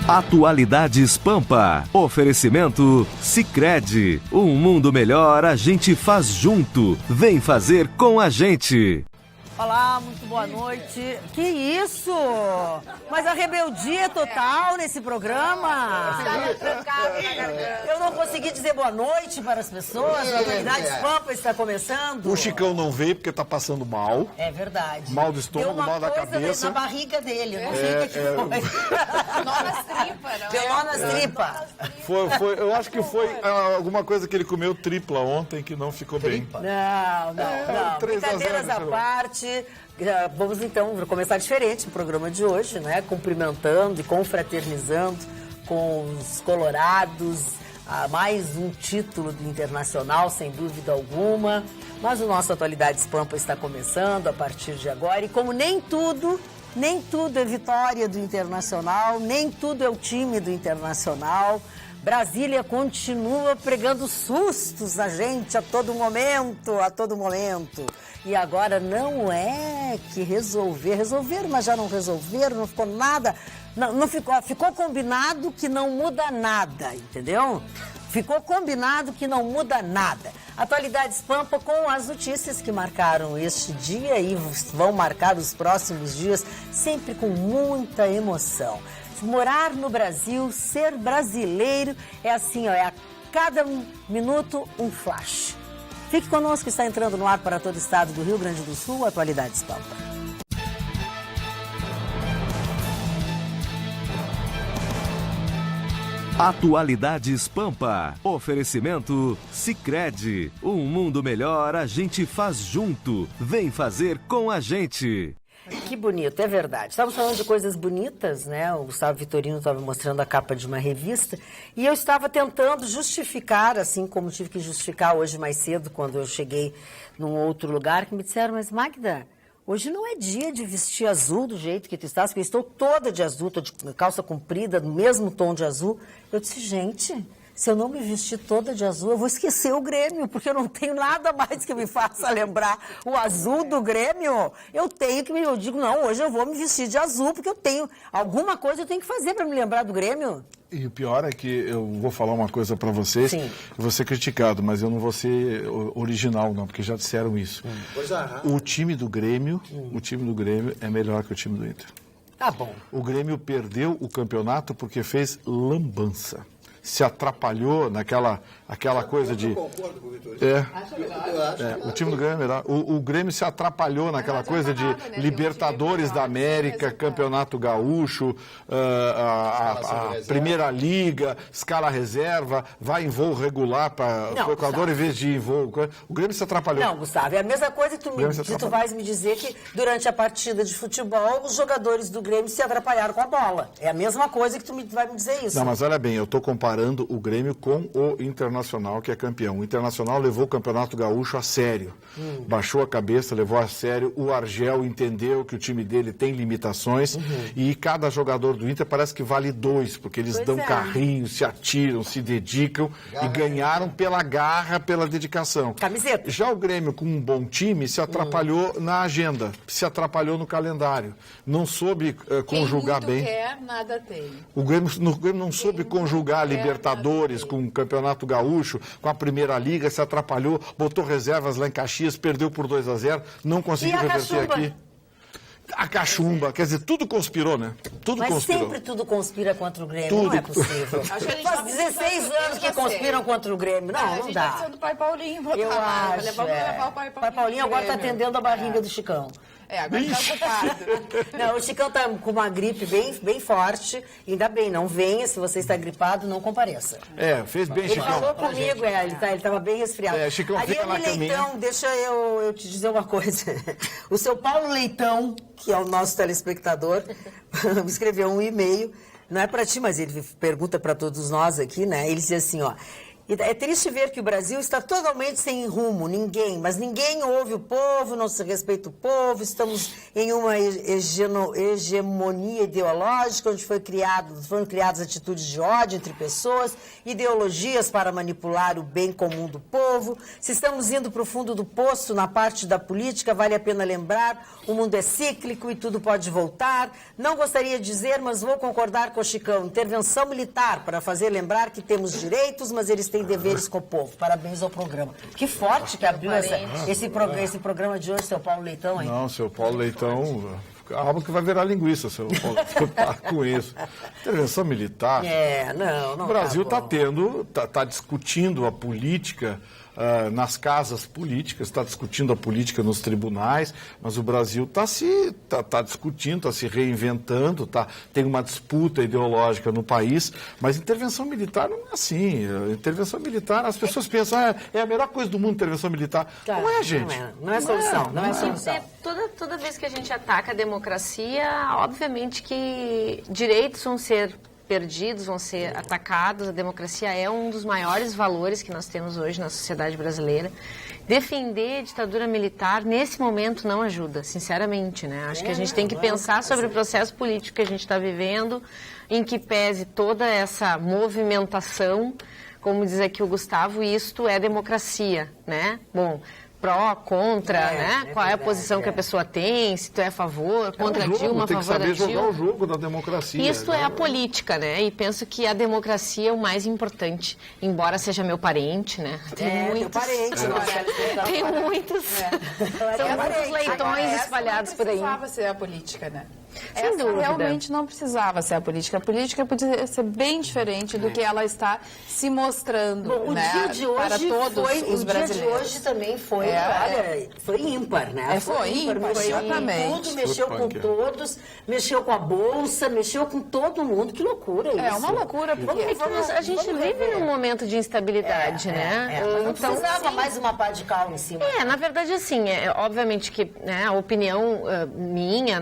Atualidades Pampa. Oferecimento Sicredi. Um mundo melhor a gente faz junto. Vem fazer com a gente. Olá, muito boa noite. Que isso? Mas a rebeldia é total nesse programa. Eu não consegui dizer boa noite para as pessoas. A Atualidades Pampa está começando. O Chicão não veio porque tá passando mal. É verdade. Mal do estômago, mal da cabeça. Na barriga dele, não sei o que foi. Nó nas tripas, não Deu nó nas tripas. Eu acho que foi alguma coisa que ele comeu tripla ontem que não ficou bem. Não. 3 a 0, Brincadeiras à parte. Vamos então começar diferente o programa de hoje, né? Cumprimentando e confraternizando com os colorados. Mais um título do Internacional, sem dúvida alguma. Mas o nosso Atualidades Pampa está começando a partir de agora. E como nem tudo é vitória do Internacional, nem tudo é o time do Internacional. Brasília continua pregando sustos a gente a todo momento. E agora não é que resolver, mas já não resolveram, não ficou nada, não ficou combinado que não muda nada, entendeu? Ficou combinado que não muda nada. Atualidades Pampa com as notícias que marcaram este dia e vão marcar os próximos dias, sempre com muita emoção. Morar no Brasil, ser brasileiro, é assim, ó, é a cada minuto um flash. Fique conosco, está entrando no ar para todo o estado do Rio Grande do Sul, Atualidades Pampa. Atualidades Pampa. Oferecimento Sicredi. Um mundo melhor a gente faz junto. Vem fazer com a gente. Que bonito, é verdade. Estávamos falando de coisas bonitas, né? O Gustavo Vitorino estava mostrando a capa de uma revista e eu estava tentando justificar, assim como tive que justificar hoje mais cedo, quando eu cheguei num outro lugar, que me disseram, mas Magda, hoje não é dia de vestir azul do jeito que tu estás, porque eu estou toda de azul, estou de calça comprida, no mesmo tom de azul. Eu disse, gente, se eu não me vestir toda de azul, eu vou esquecer o Grêmio, porque eu não tenho nada mais que me faça lembrar o azul do Grêmio. Eu digo, não, hoje eu vou me vestir de azul, porque eu tenho alguma coisa eu tenho que fazer para me lembrar do Grêmio. E o pior é que eu vou falar uma coisa para vocês, eu vou ser criticado, mas eu não vou ser original não, porque já disseram isso. O time do Grêmio é melhor que o time do Inter. Tá bom. O Grêmio perdeu o campeonato porque fez lambança. Se atrapalhou naquela coisa de... Eu concordo com o Vitorino. O time do Grêmio é melhor. O Grêmio se atrapalhou naquela coisa de Libertadores da América, Campeonato Gaúcho, a Primeira Liga, escala reserva, vai em voo regular para o Equador em vez de ir em voo. O Grêmio se atrapalhou. Não, Gustavo, é a mesma coisa que tu vais me dizer que durante a partida de futebol os jogadores do Grêmio se atrapalharam com a bola. É a mesma coisa que tu vai me dizer isso. Não, mas olha bem, eu estou comparando o Grêmio com o Internacional, que é campeão. O Internacional levou o Campeonato Gaúcho a sério. Baixou a cabeça, levou a sério. O Argel entendeu que o time dele tem limitações e cada jogador do Inter parece que vale 2, porque eles dão carrinho, se atiram, se dedicam e ganharam pela garra, pela dedicação. Camiseta. Já o Grêmio, com um bom time, se atrapalhou na agenda, se atrapalhou no calendário. Não soube conjugar bem. Quem muito quer, nada tem. O Grêmio não soube conjugar a Libertadores com o Campeonato Gaúcho, com a Primeira Liga, se atrapalhou, botou reservas lá em Caxias, perdeu por 2 a 0, não conseguiu reverter aqui. A cachumba, quer dizer, tudo conspirou, né? Tudo conspirou. Sempre tudo conspira contra o Grêmio, não é possível. Faz 16 anos que conspiram contra o Grêmio. Não dá. A gente do Pai Paulinho. Eu acho, levar o Pai Paulinho. Pai Paulinho agora está atendendo a barriga do Chicão. Agora está ocupado. Não, o Chicão está com uma gripe bem forte. Ainda bem, não venha. Se você está gripado, não compareça. Fez bem, Ele Chicão. falou comigo, ele estava bem resfriado. Chicão, fica na caminha. Leitão, deixa eu te dizer uma coisa. O seu Paulo Leitão, que é o nosso telespectador, me escreveu um e-mail, não é para ti, mas ele pergunta para todos nós aqui, né? Ele diz assim, ó, E é triste ver que o Brasil está totalmente sem rumo, mas ninguém ouve o povo, não se respeita o povo, estamos em uma hegemonia ideológica, onde foram criadas atitudes de ódio entre pessoas, ideologias para manipular o bem comum do povo. Se estamos indo para o fundo do poço na parte da política, vale a pena lembrar, o mundo é cíclico e tudo pode voltar. Não gostaria de dizer, mas vou concordar com o Chicão, intervenção militar para fazer lembrar que temos direitos, mas eles têm deveres com o povo. Parabéns ao programa. Que forte que abriu esse programa de hoje, seu Paulo Leitão, hein? Não, seu Paulo Leitão, calma que vai virar linguiça, seu Paulo. Para com isso. Intervenção militar. Não. O Brasil está discutindo a política nas casas políticas, está discutindo a política nos tribunais, mas o Brasil está discutindo, está se reinventando, tem uma disputa ideológica no país, mas intervenção militar não é assim. Intervenção militar, as pessoas pensam, é a melhor coisa do mundo, intervenção militar. Cara, não é, gente. Não é solução. Não é solução. Toda vez que a gente ataca a democracia, obviamente que direitos vão ser perdidos, vão ser atacados. A democracia é um dos maiores valores que nós temos hoje na sociedade brasileira. Defender a ditadura militar, nesse momento, não ajuda, sinceramente, né? Acho que a gente tem que pensar sobre o processo político que a gente está vivendo, em que pese toda essa movimentação, como diz aqui o Gustavo, isto é democracia, né? Bom, pró, contra, né? Qual é a posição que a pessoa tem, se tu é a favor, contra a Dilma, a favor da Dilma. Tem que saber jogar o jogo da democracia. Isto é a política, né? E penso que a democracia é o mais importante, embora seja meu parente, né? Tem muitos. Tem muitos. São muitos leitões espalhados por aí. Não precisava ser a política, né? Sem dúvida. Realmente não precisava ser a política. A política podia ser bem diferente do que ela está se mostrando. Bom, né, o dia de hoje para todos os brasileiros. O dia de hoje também foi, olha, foi ímpar, né? Foi ímpar, exatamente. Tudo, mexeu com todos, mexeu com a Bolsa, mexeu com todo mundo. Que loucura isso. É uma loucura, porque a gente vive num momento de instabilidade, né? Não precisava mais uma pá de cal em cima. Na verdade, assim, obviamente que a opinião minha,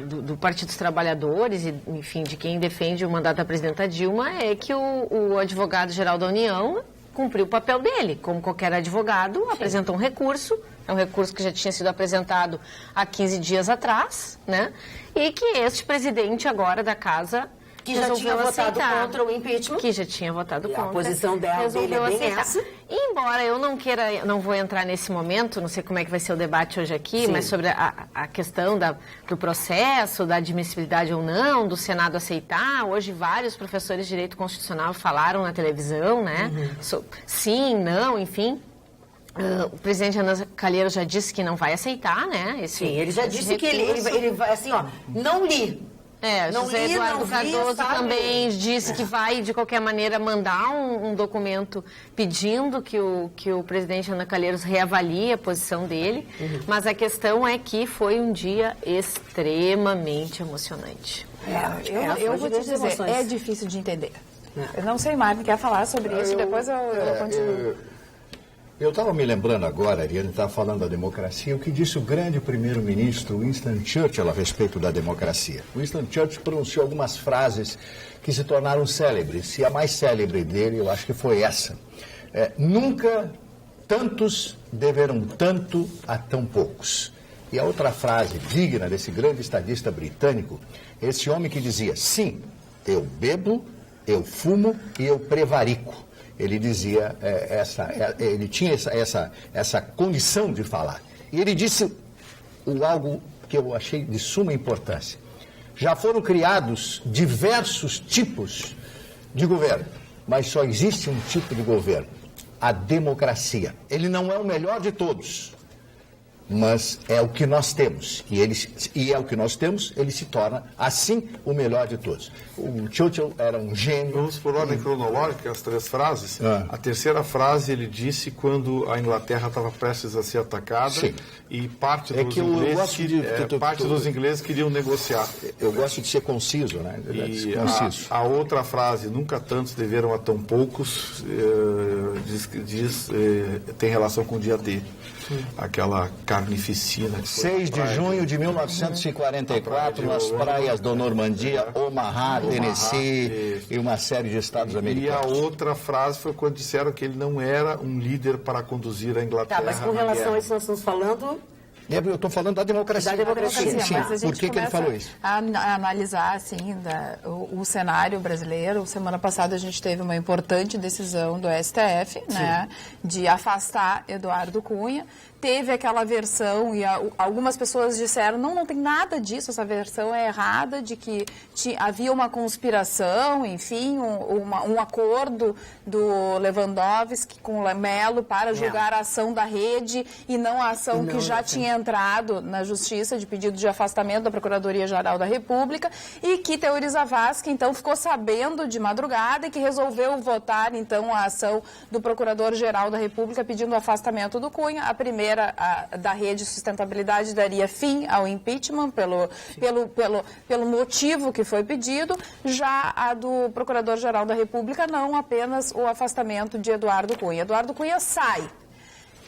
do Partido dos Trabalhadores e, enfim, de quem defende o mandato da presidenta Dilma é que o advogado-geral da União cumpriu o papel dele. Como qualquer advogado, apresentou um recurso, é um recurso que já tinha sido apresentado há 15 dias atrás, né? E que este presidente agora da Casa que já tinha votado contra o impeachment. Que já tinha votado contra. A posição dele é bem essa. E embora eu não vou entrar nesse momento, não sei como é que vai ser o debate hoje aqui, mas sobre a questão do processo, da admissibilidade ou não, do Senado aceitar. Hoje vários professores de Direito Constitucional falaram na televisão, né? Sim, não, enfim. O presidente Renan Calheiros já disse que não vai aceitar, né? Ele já disse que ele vai, assim, não li. José Eduardo Cardoso também disse que vai, de qualquer maneira, mandar um documento pedindo que o presidente Renan Calheiros reavalie a posição dele. Mas a questão é que foi um dia extremamente emocionante. Eu vou te dizer, é difícil de entender. Eu não sei, Mário, quer falar sobre isso? Depois eu continuo. Eu estava me lembrando agora, Ariane estava falando da democracia, o que disse o grande primeiro-ministro Winston Churchill a respeito da democracia. Winston Churchill pronunciou algumas frases que se tornaram célebres, e a mais célebre dele, eu acho que foi essa. Nunca tantos deveram tanto a tão poucos. E a outra frase digna desse grande estadista britânico, esse homem que dizia, sim, eu bebo, eu fumo e eu prevarico. Ele dizia, ele tinha essa condição de falar. E ele disse algo que eu achei de suma importância. Já foram criados diversos tipos de governo, mas só existe um tipo de governo, a democracia. Ele não é o melhor de todos, mas é o que nós temos. E é o que nós temos, ele se torna, assim, o melhor de todos. O Churchill era um gênio. Vamos por ordem cronológica, as três frases. A terceira frase ele disse quando a Inglaterra estava prestes a ser atacada. Sim. E parte dos ingleses queriam negociar. Eu gosto de ser conciso, né? E a outra frase, nunca tantos deveram a tão poucos, tem relação com o dia D. Aquela carnificina. 6 de junho de 1944, nas praias da Normandia, Omaha, Tennessee e uma série de estados americanos. E a outra frase foi quando disseram que ele não era um líder para conduzir a Inglaterra. Tá, mas com relação a isso nós estamos falando... Eu estou falando da democracia. Da democracia, sim. Mas a gente Por que ele falou isso? A analisar assim, o cenário brasileiro. Semana passada a gente teve uma importante decisão do STF, né, de afastar Eduardo Cunha. Teve aquela versão, e algumas pessoas disseram, não tem nada disso, essa versão é errada, de que havia uma conspiração, enfim, um acordo do Lewandowski com o Melo para julgar a ação da rede e não a ação que já tinha entrado na Justiça de pedido de afastamento da Procuradoria-Geral da República, e que Teori Zavascki, então, ficou sabendo de madrugada e que resolveu votar, então, a ação do Procurador-Geral da República pedindo o afastamento do Cunha. A primeira, da Rede Sustentabilidade, daria fim ao impeachment pelo motivo que foi pedido. Já a do Procurador-Geral da República, não, apenas o afastamento de Eduardo Cunha. Eduardo Cunha sai.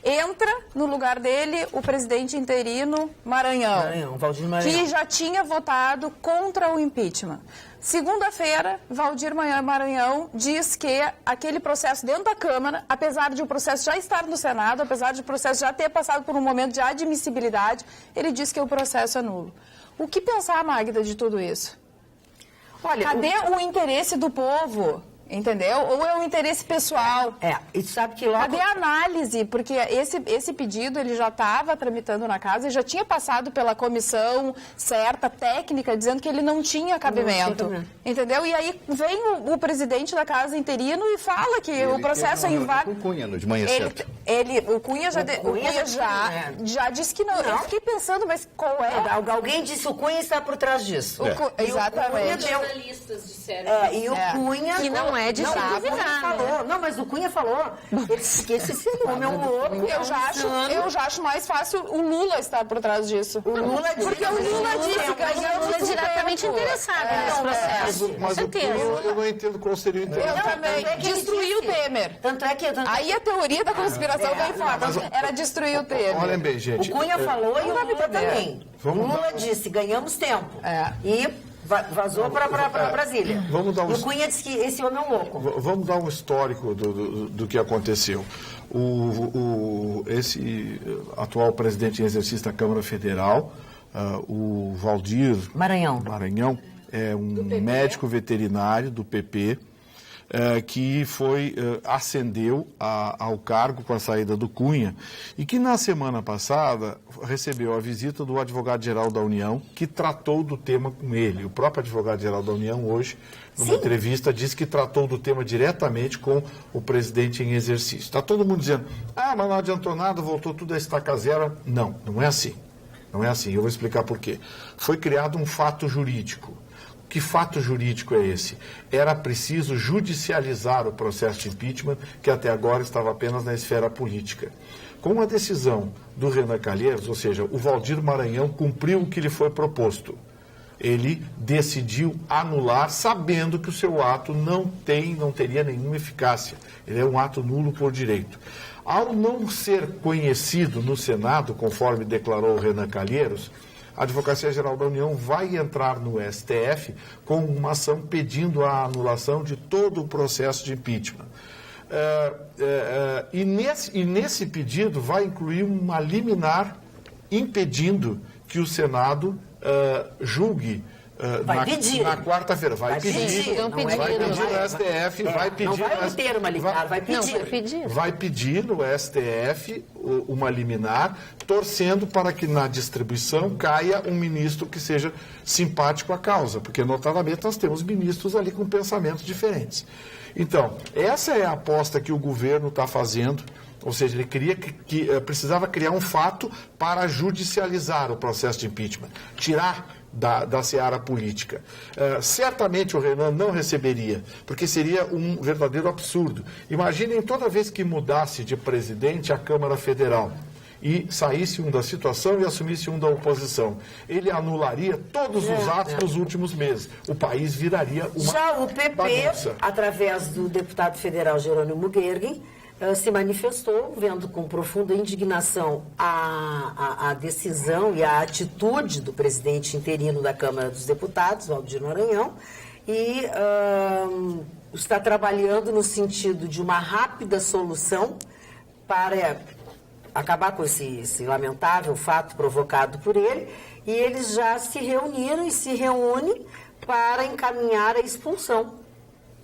Entra no lugar dele o presidente interino Valdir Maranhão, que já tinha votado contra o impeachment. Segunda-feira, Valdir Maranhão diz que aquele processo dentro da Câmara, apesar de o processo já estar no Senado, apesar de o processo já ter passado por um momento de admissibilidade, ele diz que o processo é nulo. O que pensar, Magda, de tudo isso? Olha, cadê o interesse do povo? Entendeu? Ou é um interesse pessoal? E sabe que logo... Cadê a análise? Porque esse pedido ele já estava tramitando na casa e já tinha passado pela comissão certa, técnica, dizendo que ele não tinha cabimento. Entendeu? E aí vem o presidente da casa interino e fala que o processo é inválido. O Cunha, de manhã cedo. O Cunha já disse que não. Eu fiquei pensando, mas qual é? Alguém disse que o Cunha está por trás disso. Exatamente. Os jornalistas disseram. E o Cunha... Que não é de falou. Não, mas o Cunha falou. Ele disse que esse homem é um louco. Eu já acho mais fácil o Lula estar por trás disso. O Lula disse. Porque o Lula disse que o Lula é diretamente interessado nesse processo. Mas com certeza. eu não entendo qual seria o interesse. Eu também. Destruir o Temer. Tanto é que... Aí a teoria da conspiração vem forte. Era destruir o Temer. Olhem bem, gente. O Cunha falou e o Lula também. O Lula disse, ganhamos tempo. E... vazou para Brasília. E o Cunha disse que esse homem é um louco. Vamos dar um histórico do que aconteceu. Esse atual presidente em exercício da Câmara Federal, o Valdir Maranhão, é um médico veterinário do PP, que ascendeu ao cargo com a saída do Cunha e que na semana passada recebeu a visita do advogado-geral da União, que tratou do tema com ele. O próprio advogado-geral da União hoje, numa entrevista, disse que tratou do tema diretamente com o presidente em exercício. Está todo mundo dizendo, mas não adiantou nada, voltou tudo a estaca zero. Não é assim. Não é assim. Eu vou explicar por quê. Foi criado um fato jurídico. Que fato jurídico é esse? Era preciso judicializar o processo de impeachment, que até agora estava apenas na esfera política. Com a decisão do Renan Calheiros, ou seja, o Valdir Maranhão cumpriu o que lhe foi proposto. Ele decidiu anular, sabendo que o seu ato não teria nenhuma eficácia. Ele é um ato nulo por direito. Ao não ser conhecido no Senado, conforme declarou o Renan Calheiros, a Advocacia Geral da União vai entrar no STF com uma ação pedindo a anulação de todo o processo de impeachment. E nesse pedido vai incluir uma liminar impedindo que o Senado julgue na quarta-feira. Vai pedir no STF, Não vai ter uma liminar, vai pedir. Vai pedir no STF uma liminar, torcendo para que na distribuição caia um ministro que seja simpático à causa, porque notadamente nós temos ministros ali com pensamentos diferentes. Então, essa é a aposta que o governo está fazendo, ou seja, ele precisava criar um fato para judicializar o processo de impeachment, tirar da seara política. Certamente o Renan não receberia, porque seria um verdadeiro absurdo. Imaginem toda vez que mudasse de presidente a Câmara Federal e saísse um da situação e assumisse um da oposição. Ele anularia todos os atos dos últimos meses. O país viraria uma Já o PP, bagunça. através do deputado federal Jerônimo Gergen, se manifestou, vendo com profunda indignação a decisão e a atitude do presidente interino da Câmara dos Deputados, Valdir Maranhão, e está trabalhando no sentido de uma rápida solução para acabar com esse lamentável fato provocado por ele, e eles já se reuniram e se reúnem para encaminhar a expulsão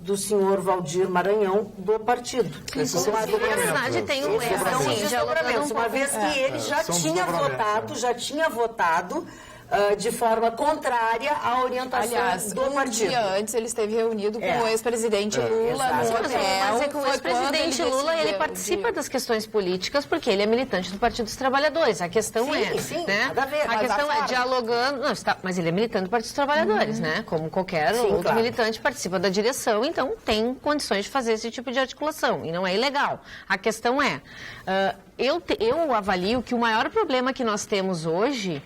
do senhor Valdir Maranhão do partido. Na verdade, tem um erro. Uma vez que ele já tinha votado de forma contrária à orientação do partido. Um dia antes ele esteve reunido com o ex-presidente Lula no hotel. Mas é que o ex-presidente Lula, ele participa das questões políticas porque ele é militante do Partido dos Trabalhadores. A questão nada a ver, a questão é dialogando... Não, mas ele é militante do Partido dos Trabalhadores, né? Como qualquer outro militante, participa da direção, então tem condições de fazer esse tipo de articulação, e não é ilegal. A questão é, eu avalio que o maior problema que nós temos hoje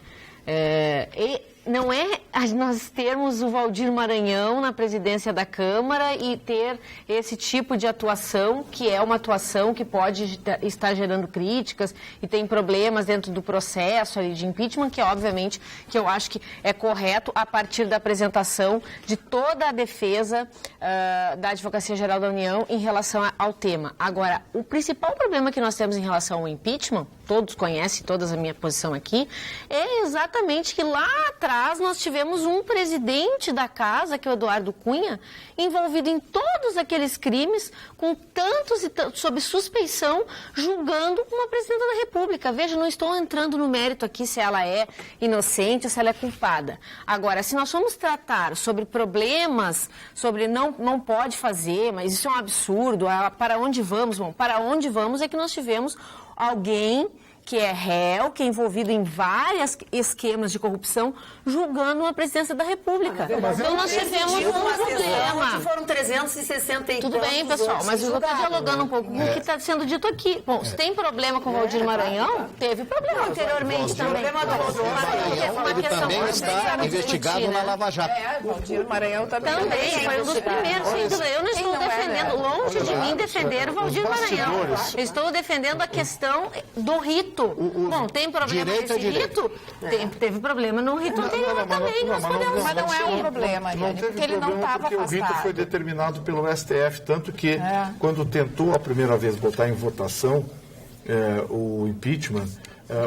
não é nós termos o Valdir Maranhão na presidência da Câmara e ter esse tipo de atuação, que é uma atuação que pode estar gerando críticas e tem problemas dentro do processo ali de impeachment, que obviamente que eu acho que é correto a partir da apresentação de toda a defesa da Advocacia Geral da União em relação ao tema. Agora, o principal problema que nós temos em relação ao impeachment, todos conhecem, toda a minha posição aqui, é exatamente que lá atrás nós tivemos um presidente da casa, que é o Eduardo Cunha, envolvido em todos aqueles crimes, com tantos e tantos, sob suspeição, julgando uma presidenta da República. Veja, não estou entrando no mérito aqui se ela é inocente ou se ela é culpada. Agora, se nós formos tratar sobre problemas, sobre não pode fazer, mas isso é um absurdo, para onde vamos? Bom, para onde vamos é que nós tivemos alguém que é réu, que é envolvido em vários esquemas de corrupção, julgando uma presidência da República. Então nós tivemos um problema. Foram 360 e Tudo bem, pessoal, mas eu estou dialogando um pouco com o que está sendo dito aqui. Bom, se tem problema com o Valdir Maranhão, teve problema anteriormente também. Ele também está investigado na Lava Jato. Valdir Maranhão também foi um dos primeiros. Eu não estou defendendo, longe de mim defender o Valdir Maranhão. Eu estou defendendo a questão do rito. Bom, tem problema nesse rito? Teve problema no rito anterior também. Mas não é um problema, porque ele não estava afastado. O rito foi determinado pelo STF, tanto que quando tentou a primeira vez botar em votação o impeachment,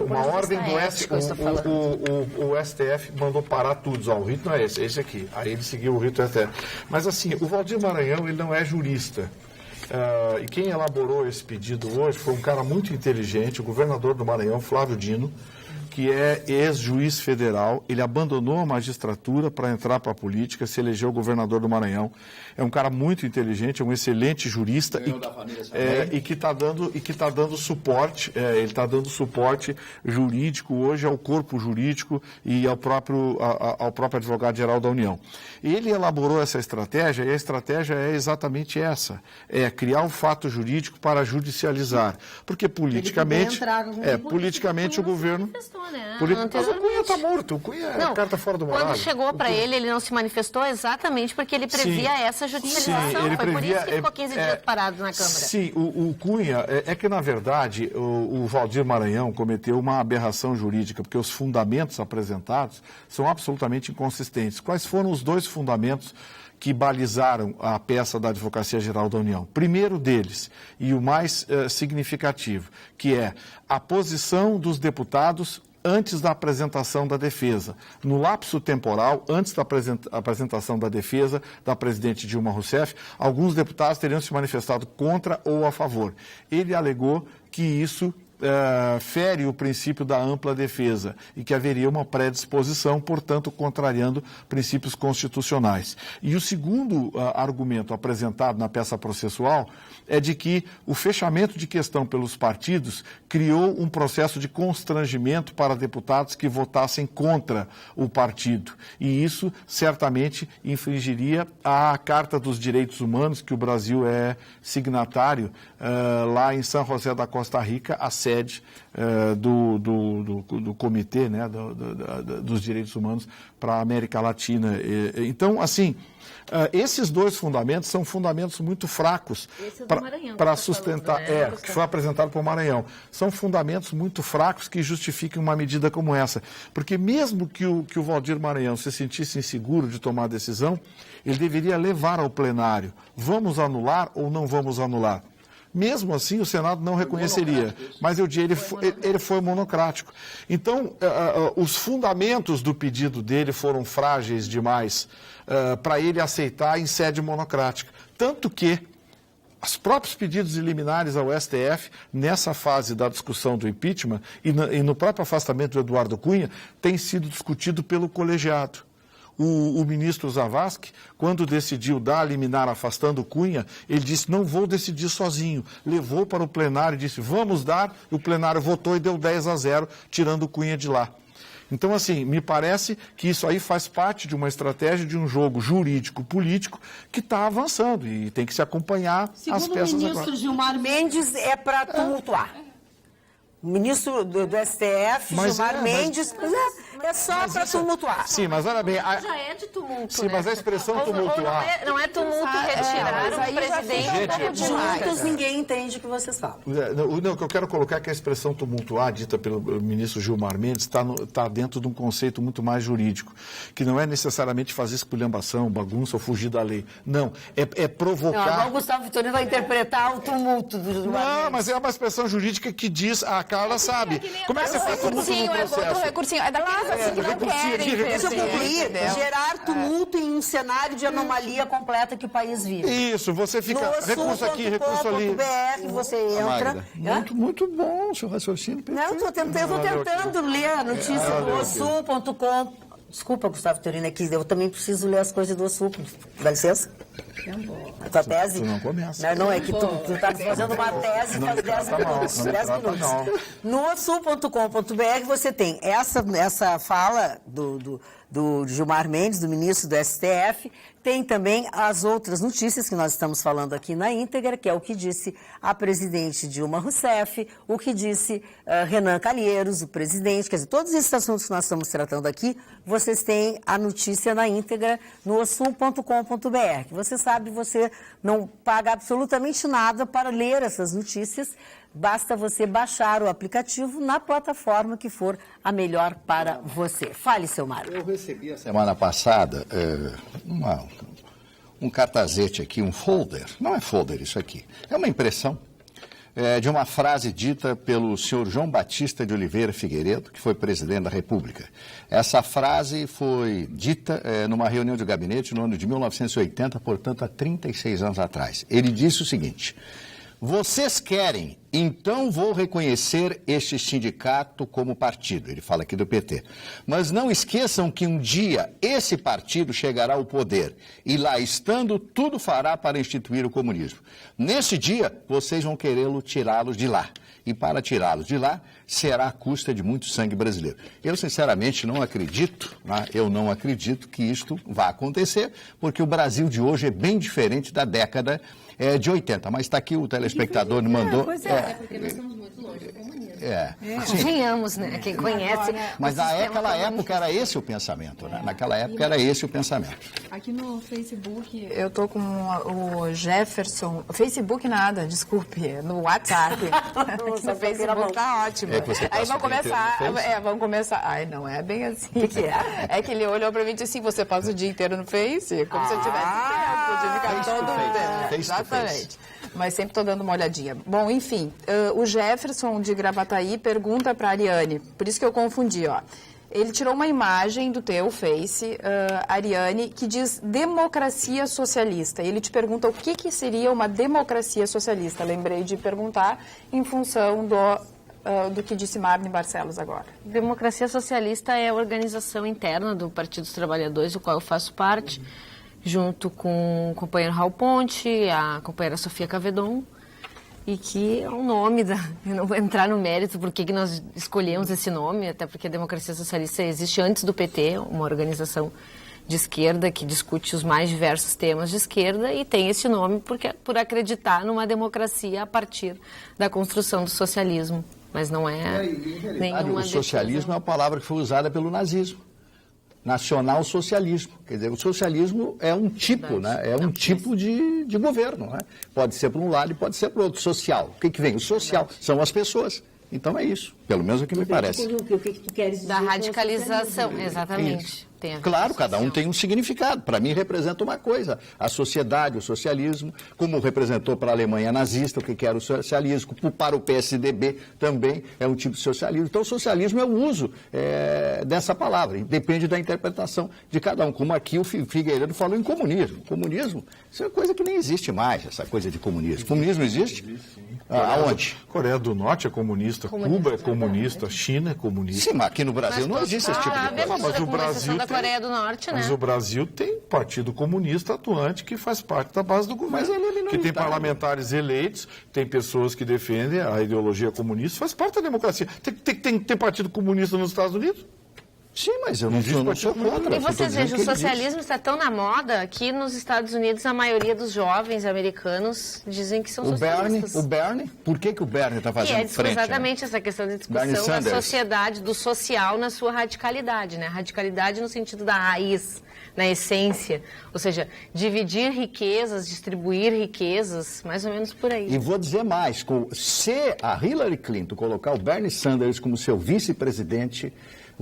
uma ordem do o STF mandou parar tudo. O rito não é esse aqui. Aí ele seguiu o rito do STF. Mas assim, o Valdir Maranhão, ele não é jurista. E quem elaborou esse pedido hoje foi um cara muito inteligente, o governador do Maranhão, Flávio Dino, que é ex-juiz federal. Ele abandonou a magistratura para entrar para a política, se elegeu governador do Maranhão. É um cara muito inteligente, é um excelente jurista e que está dando suporte. Ele está dando suporte jurídico hoje ao corpo jurídico e ao próprio advogado-geral da União. Ele elaborou essa estratégia, e a estratégia é exatamente essa: é criar um fato jurídico para judicializar, porque politicamente o governo... Mas o Cunha está morto, o Cunha é carta fora do baralho. Quando chegou para ele não se manifestou exatamente porque ele previa essa judicialização. Foi por isso que ficou 15 dias parado na Câmara. Sim, o Cunha, é que na verdade o Valdir Maranhão cometeu uma aberração jurídica, porque os fundamentos apresentados são absolutamente inconsistentes. Quais foram os dois fundamentos que balizaram a peça da Advocacia Geral da União? Primeiro deles, e o mais significativo, que é a posição dos deputados antes da apresentação da defesa. No lapso temporal, antes da apresentação da defesa da presidente Dilma Rousseff, alguns deputados teriam se manifestado contra ou a favor. Ele alegou que isso fere o princípio da ampla defesa e que haveria uma predisposição, portanto, contrariando princípios constitucionais. E o segundo argumento apresentado na peça processual é de que o fechamento de questão pelos partidos criou um processo de constrangimento para deputados que votassem contra o partido. E isso certamente infringiria a Carta dos Direitos Humanos, que o Brasil é signatário lá em São José da Costa Rica, a 7ª sede do Comitê, né, dos Direitos Humanos para a América Latina. Então, assim, esses dois fundamentos são fundamentos muito fracos para sustentar, que foi apresentado por Maranhão. São fundamentos muito fracos que justificam uma medida como essa. Porque mesmo que o Valdir Maranhão se sentisse inseguro de tomar a decisão, ele deveria levar ao plenário: vamos anular ou não vamos anular? Mesmo assim, o Senado não reconheceria, mas eu diria, ele foi monocrático. Então, os fundamentos do pedido dele foram frágeis demais para ele aceitar em sede monocrática. Tanto que os próprios pedidos liminares ao STF, nessa fase da discussão do impeachment e no próprio afastamento do Eduardo Cunha, tem sido discutido pelo colegiado. O ministro Zavascki, quando decidiu dar a liminar afastando Cunha, ele disse: não vou decidir sozinho. Levou para o plenário e disse: vamos dar. O plenário votou e deu 10-0, tirando Cunha de lá. Então, assim, me parece que isso aí faz parte de uma estratégia de um jogo jurídico-político que está avançando e tem que se acompanhar as peças agora. Segundo o ministro Gilmar Mendes, é para tumultuar. O ministro do STF, Gilmar Mendes, é só para tumultuar. Sim, mas olha bem... Já é de tumulto, sim, mas a expressão tumultuar... Não é tumulto retirar o presidente. Juntos ninguém entende o que vocês falam. Não, o que eu quero colocar é que a expressão tumultuar, dita pelo ministro Gilmar Mendes, está dentro de um conceito muito mais jurídico, que não é necessariamente fazer esculhambação, bagunça ou fugir da lei. Não, é provocar... Não, agora o Gustavo Vitorino vai interpretar o tumulto do Gilmar Mendes. Não, mas é uma expressão jurídica que diz... Carla sabe. Como é que você faz tumulto no processo? Recursinho, é daqueles assim que não querem. Deixa eu concluir. Gerar tumulto em um cenário de anomalia completa que o país vive. Isso, você fica... Recurso aqui, recurso ali. Você entra... Muito bom o seu raciocínio. Não, eu estou tentando ler a notícia do osul.com. Desculpa, Gustavo Vitorino, é que eu também preciso ler as coisas do Osul. Dá licença? A tua tese? Tu não começa. Não, é que tu está fazendo uma tese faz 10 minutos. 10 minutos. No osul.com.br você tem essa fala do Gilmar Mendes, do ministro do STF. Tem também as outras notícias que nós estamos falando aqui na íntegra, que é o que disse a presidente Dilma Rousseff, o que disse Renan Calheiros, o presidente. Quer dizer, todos esses assuntos que nós estamos tratando aqui, vocês têm a notícia na íntegra no osul.com.br. Você sabe, você não paga absolutamente nada para ler essas notícias. Basta você baixar o aplicativo na plataforma que for a melhor para você. Fale, seu Mário. Eu recebi a semana passada um cartazete aqui, um folder. Não é folder isso aqui. É uma impressão de uma frase dita pelo senhor João Batista de Oliveira Figueiredo, que foi presidente da República. Essa frase foi dita numa reunião de gabinete no ano de 1980, portanto, há 36 anos atrás. Ele disse o seguinte: vocês querem, então vou reconhecer este sindicato como partido. Ele fala aqui do PT. Mas não esqueçam que um dia esse partido chegará ao poder e lá estando, tudo fará para instituir o comunismo. Nesse dia, vocês vão querê-lo tirá-los de lá. E para tirá-los de lá, será à custa de muito sangue brasileiro. Eu, sinceramente, não acredito, eu não acredito que isto vá acontecer, porque o Brasil de hoje é bem diferente da década de 80, mas está aqui o telespectador me mandou. Pois é, porque nós estamos muito longe do comunismo. Convenhamos, né? Quem conhece. Mas naquela época era esse o pensamento, né? Naquela época era esse o pensamento. Aqui no Facebook, eu estou com o Jefferson. Facebook nada, desculpe, no WhatsApp. Aqui no Facebook tá ótimo. Aí vão começar. Ai, não é bem assim. O que é? É que ele olhou para mim e disse assim: você passa o dia inteiro no Face? Como se eu tivesse tempo de ficar todo mundo. Exatamente. Mas sempre estou dando uma olhadinha. Bom, enfim, o Jefferson de Gravataí pergunta para a Ariane, por isso que eu confundi, ó. Ele tirou uma imagem do teu Face, Ariane, que diz democracia socialista. Ele te pergunta o que seria uma democracia socialista. Lembrei de perguntar em função do que disse Marne Barcelos agora. Democracia socialista é a organização interna do Partido dos Trabalhadores, do qual eu faço parte, junto com o companheiro Raul Ponte, a companheira Sofia Cavedon, e que é o nome eu não vou entrar no mérito por que nós escolhemos esse nome, até porque a democracia socialista existe antes do PT, uma organização de esquerda que discute os mais diversos temas de esquerda e tem esse nome por acreditar numa democracia a partir da construção do socialismo Mas não é nenhuma O socialismo é uma palavra que foi usada pelo nazismo. Nacional-socialismo. Quer dizer, o socialismo é um tipo, né? É um tipo de governo, né? Pode ser para um lado e pode ser para o outro. Social. O que vem? O social são as pessoas. Então é isso. Pelo menos é o que me parece. O que tu queres dizer da radicalização, exatamente. Isso. Claro, cada um tem um significado. Para mim representa uma coisa. A sociedade, o socialismo, como representou para a Alemanha nazista, o que era o socialismo, para o PSDB também é um tipo de socialismo. Então o socialismo é o uso dessa palavra. Depende da interpretação de cada um. Como aqui o Figueiredo falou em comunismo. Comunismo, isso é coisa que nem existe mais, essa coisa de comunismo. Comunismo existe? Aonde? Coreia do Norte é comunista, Cuba é comunista, China é comunista. Sim, mas aqui no Brasil não existe esse tipo de coisa. Mas o Brasil da Coreia do Norte, né? Mas o Brasil tem Partido Comunista atuante que faz parte da base do governo. Mas ele é minoritário. Que tem parlamentares eleitos, tem pessoas que defendem a ideologia comunista, faz parte da democracia. Tem Partido Comunista nos Estados Unidos? Sim, mas eu não sou contra. E vocês vejam, o socialismo está tão na moda que nos Estados Unidos a maioria dos jovens americanos dizem que são socialistas. O Bernie? Por que o Bernie está fazendo frente? É exatamente essa questão de discussão da sociedade, do social na sua radicalidade, né? Radicalidade no sentido da raiz, na essência. Ou seja, dividir riquezas, distribuir riquezas, mais ou menos por aí. E vou dizer mais, se a Hillary Clinton colocar o Bernie Sanders como seu vice-presidente,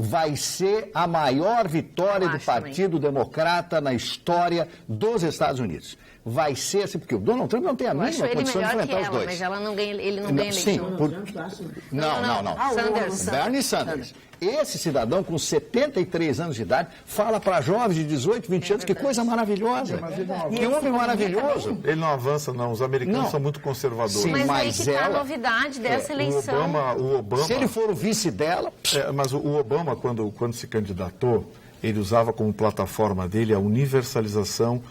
vai ser a maior vitória do Partido Democrata na história dos Estados Unidos. Vai ser assim, porque o Donald Trump não tem a mínima condição de enfrentar os dois. Mas ela não ganha, ele não ganha eleição. Sim, não. Bernie Sanders. Esse cidadão com 73 anos de idade fala para jovens de 18, 20 anos, que coisa maravilhosa. Que homem maravilhoso. Ele não avança, não. Os americanos são muito conservadores. Sim, mas aí que está a novidade dessa eleição. O Obama, se ele for o vice dela... mas o Obama, quando se candidatou, ele usava como plataforma dele a universalização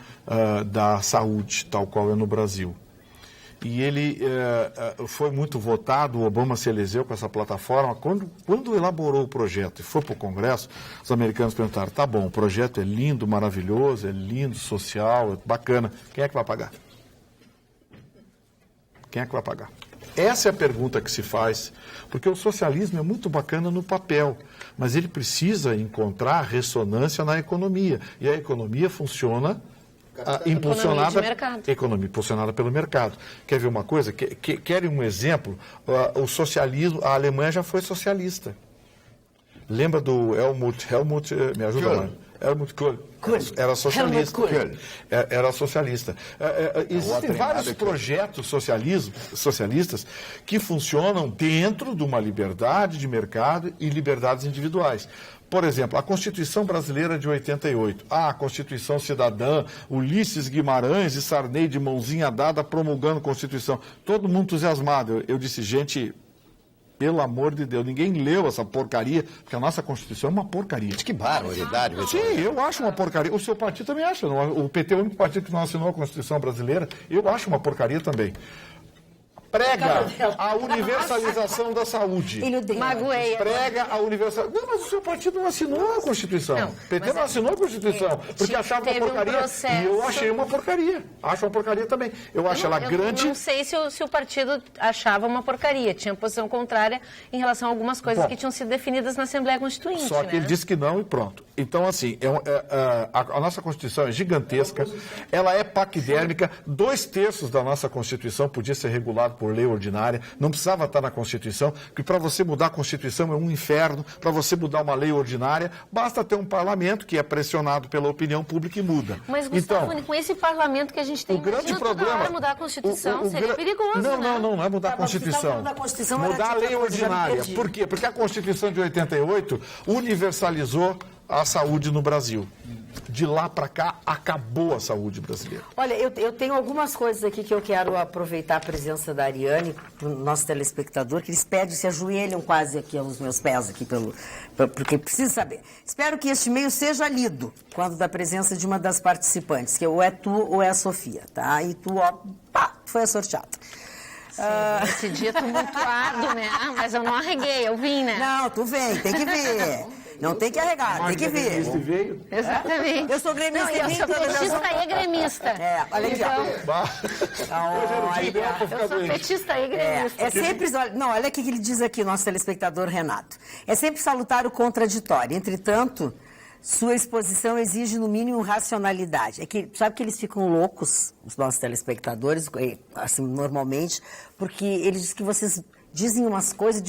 da saúde, tal qual é no Brasil. E ele foi muito votado, o Obama se elegeu com essa plataforma. Quando elaborou o projeto e foi para o Congresso, os americanos perguntaram, tá bom, o projeto é lindo, maravilhoso, é lindo, social, é bacana, quem é que vai pagar? Quem é que vai pagar? Essa é a pergunta que se faz, porque o socialismo é muito bacana no papel, mas ele precisa encontrar ressonância na economia, e a economia funciona... Economia impulsionada pelo mercado. Quer ver uma coisa? Querem um exemplo? O socialismo, a Alemanha já foi socialista. Lembra do Helmut, me ajuda lá. Helmut Kohl. Era socialista. Era socialista. Existem vários projetos socialistas que funcionam dentro de uma liberdade de mercado e liberdades individuais. Por exemplo, a Constituição Brasileira de 88, a Constituição Cidadã, Ulisses Guimarães e Sarney de mãozinha dada promulgando a Constituição. Todo mundo entusiasmado. Eu disse, gente, pelo amor de Deus, ninguém leu essa porcaria, porque a nossa Constituição é uma porcaria. Que barbaridade. Sim, eu acho uma porcaria. O seu partido também acha. O PT é o único partido que não assinou a Constituição Brasileira. Eu acho uma porcaria também. Prega a universalização da saúde. Magoei. Prega a universalização. Não, mas o seu partido não assinou a Constituição. O PT não assinou a Constituição. Porque achava uma porcaria. E eu achei uma porcaria. Acho uma porcaria também. Eu acho ela grande. Eu não sei se o partido achava uma porcaria. Tinha posição contrária em relação a algumas coisas que tinham sido definidas na Assembleia Constituinte. Só que ele disse que não e pronto. Então, assim, a nossa Constituição é gigantesca. Ela é paquidérmica. 2/3 da nossa Constituição podia ser regulado por lei ordinária, não precisava estar na Constituição, porque para você mudar a Constituição é um inferno, para você mudar uma lei ordinária, basta ter um parlamento que é pressionado pela opinião pública e muda. Mas, Gustavo, com esse parlamento que a gente tem, o grande problema, toda hora mudar a Constituição, seria perigoso, não é mudar a Constituição. Mudar a lei ordinária. Por quê? Porque a Constituição de 88 universalizou a saúde no Brasil. De lá para cá, acabou a saúde brasileira. Olha, eu tenho algumas coisas aqui que eu quero aproveitar a presença da Ariane, do nosso telespectador, que eles pedem, se ajoelham quase aqui aos meus pés, aqui porque precisa saber. Espero que este e-mail seja lido quando da presença de uma das participantes, que ou é tu ou é a Sofia, tá? E tu, foi a sorteada. Esse dia tumultuado, né? Mas eu não arreguei, eu vim, né? Não, tu vem, tem que ver. Não tem que arregar, tem que vir. Veio. Exatamente. Eu sou gremista. Não, eu sou petista e gremista. Olha aqui, Eu sou petista e gremista. É sempre, olha o que ele diz aqui, nosso telespectador Renato. É sempre salutar o contraditório. Entretanto, sua exposição exige, no mínimo, racionalidade. Sabe que eles ficam loucos, os nossos telespectadores, assim, normalmente, porque eles dizem que vocês dizem umas coisas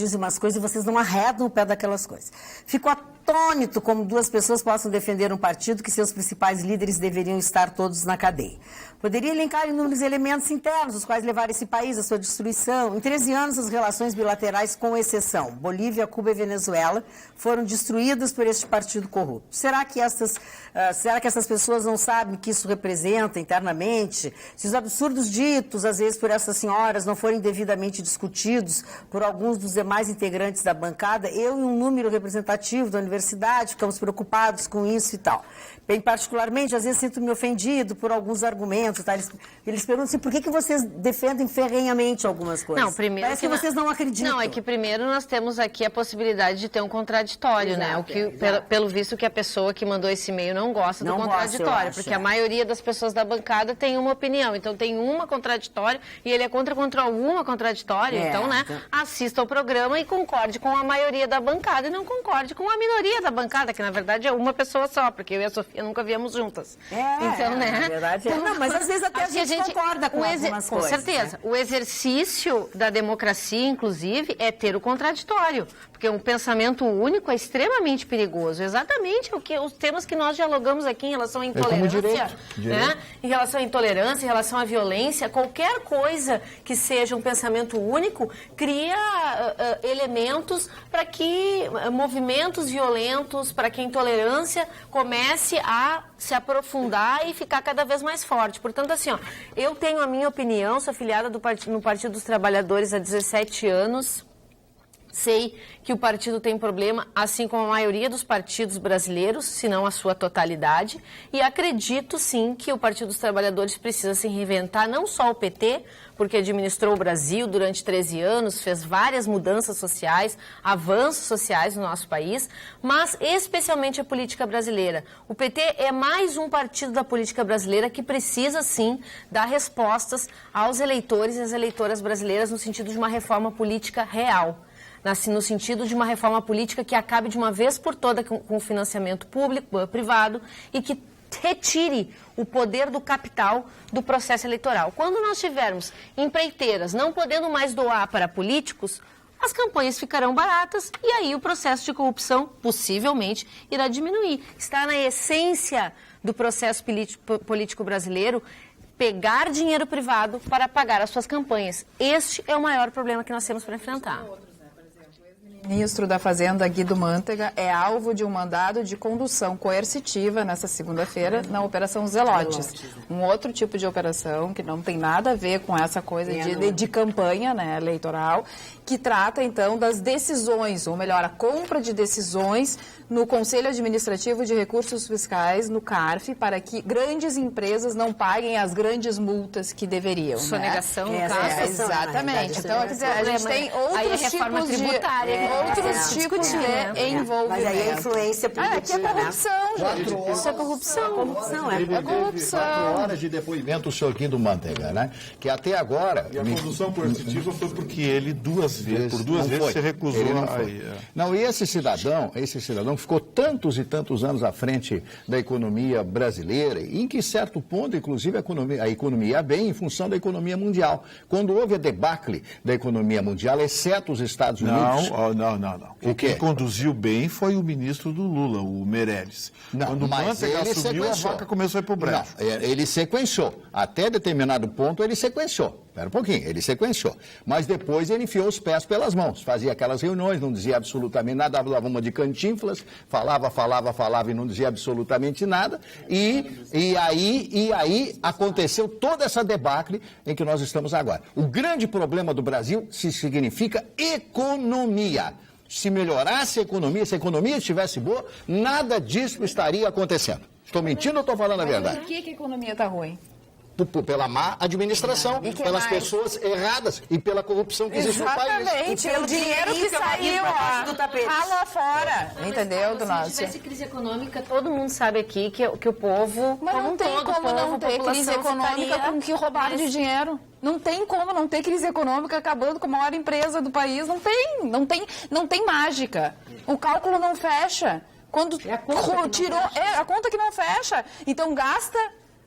e vocês não arredam o pé daquelas coisas. Fico atônito como duas pessoas possam defender um partido que seus principais líderes deveriam estar todos na cadeia. Poderia elencar inúmeros elementos internos, os quais levaram esse país à sua destruição. Em 13 anos, as relações bilaterais, com exceção Bolívia, Cuba e Venezuela, foram destruídas por este partido corrupto. Será que essas pessoas não sabem o que isso representa internamente? Se os absurdos ditos, às vezes, por essas senhoras não forem devidamente discutidos por alguns dos demais integrantes da bancada, eu e um número representativo da universidade ficamos preocupados com isso e tal. Bem, particularmente, às vezes sinto-me ofendido por alguns argumentos. Tá? Eles perguntam assim, por que vocês defendem ferrenhamente algumas coisas? Não, primeiro parece que vocês não acreditam. Não, é que primeiro nós temos aqui a possibilidade de ter um contraditório, exato, né? O que, pelo visto que a pessoa que mandou esse e-mail não gosta do contraditório, porque a maioria das pessoas da bancada tem uma opinião. Então tem uma contraditória e ele é contra uma contraditória. Então, né, assista ao programa e concorde com a maioria da bancada e não concorde com a minoria da bancada, que na verdade é uma pessoa só, porque eu e a Sofia nunca viemos juntas. Então, né? Na verdade, não, mas às vezes até a gente concorda com algumas coisas. Com certeza. Né? O exercício da democracia, inclusive, é ter o contraditório. Porque um pensamento único é extremamente perigoso. Exatamente os temas que nós dialogamos aqui em relação à intolerância. Né? Em relação à intolerância, em relação à violência, qualquer coisa que seja um pensamento único cria elementos para que movimentos violentos, para que a intolerância comece a se aprofundar e ficar cada vez mais forte. Portanto, assim, eu tenho a minha opinião, sou afiliada no Partido dos Trabalhadores há 17 anos, sei que o partido tem problema, assim como a maioria dos partidos brasileiros, se não a sua totalidade, e acredito sim que o Partido dos Trabalhadores precisa se reinventar, não só o PT, porque administrou o Brasil durante 13 anos, fez várias mudanças sociais, avanços sociais no nosso país, mas especialmente a política brasileira. O PT é mais um partido da política brasileira que precisa sim dar respostas aos eleitores e às eleitoras brasileiras no sentido de uma reforma política real. No sentido de uma reforma política que acabe de uma vez por toda com o financiamento público, privado e que retire o poder do capital do processo eleitoral. Quando nós tivermos empreiteiras não podendo mais doar para políticos, as campanhas ficarão baratas e aí o processo de corrupção possivelmente irá diminuir. Está na essência do processo político brasileiro pegar dinheiro privado para pagar as suas campanhas. Este é o maior problema que nós temos para enfrentar. O ministro da Fazenda, Guido Mantega, é alvo de um mandado de condução coercitiva nesta segunda-feira na Operação Zelotes. Um outro tipo de operação que não tem nada a ver com essa coisa de campanha, né, eleitoral, que trata, então, das decisões, ou melhor, a compra de decisões no Conselho Administrativo de Recursos Fiscais, no CARF, para que grandes empresas não paguem as grandes multas que deveriam. Sonegação, né? no caso. Exatamente. Então, quer dizer, a gente tem outros tipos tributária, outros tipos de envolvimento. Mas aí é influência política. Aqui é corrupção, gente. Isso é corrupção. É corrupção. 4 horas de depoimento, o senhor Guido Mantega, né? Que até agora... E a condução coercitiva foi porque ele por duas vezes se recusou aí. Não, e esse cidadão ficou tantos e tantos anos à frente da economia brasileira, em que certo ponto, inclusive, a economia ia bem em função da economia mundial. Quando houve a debacle da economia mundial, exceto os Estados Unidos... Não. Quem conduziu bem foi o ministro do Lula, o Meirelles. Quando o Mantega assumiu, a vaca começou a ir para o brejo. Não, ele sequenciou. Até determinado ponto, ele sequenciou. Espera um pouquinho, ele sequenciou. Mas depois ele enfiou os pés pelas mãos. Fazia aquelas reuniões, não dizia absolutamente nada, dava uma de cantinflas, falava e não dizia absolutamente nada. E aí aconteceu toda essa debacle em que nós estamos agora. O grande problema do Brasil significa economia. Se melhorasse a economia, se a economia estivesse boa, nada disso estaria acontecendo. Estou mentindo ou estou falando a verdade? Por que a economia está ruim? pela má administração, pelas pessoas erradas e pela corrupção que existe no país. Exatamente, o dinheiro que saiu rala fora, entendeu, dona Se tivesse crise econômica, todo mundo sabe aqui que o povo, mas não tem como não ter crise econômica com que roubaram de dinheiro. Não tem como não ter crise econômica acabando com a maior empresa do país. Não tem mágica. O cálculo não fecha. Quando tirou, a conta que não fecha. Então gasta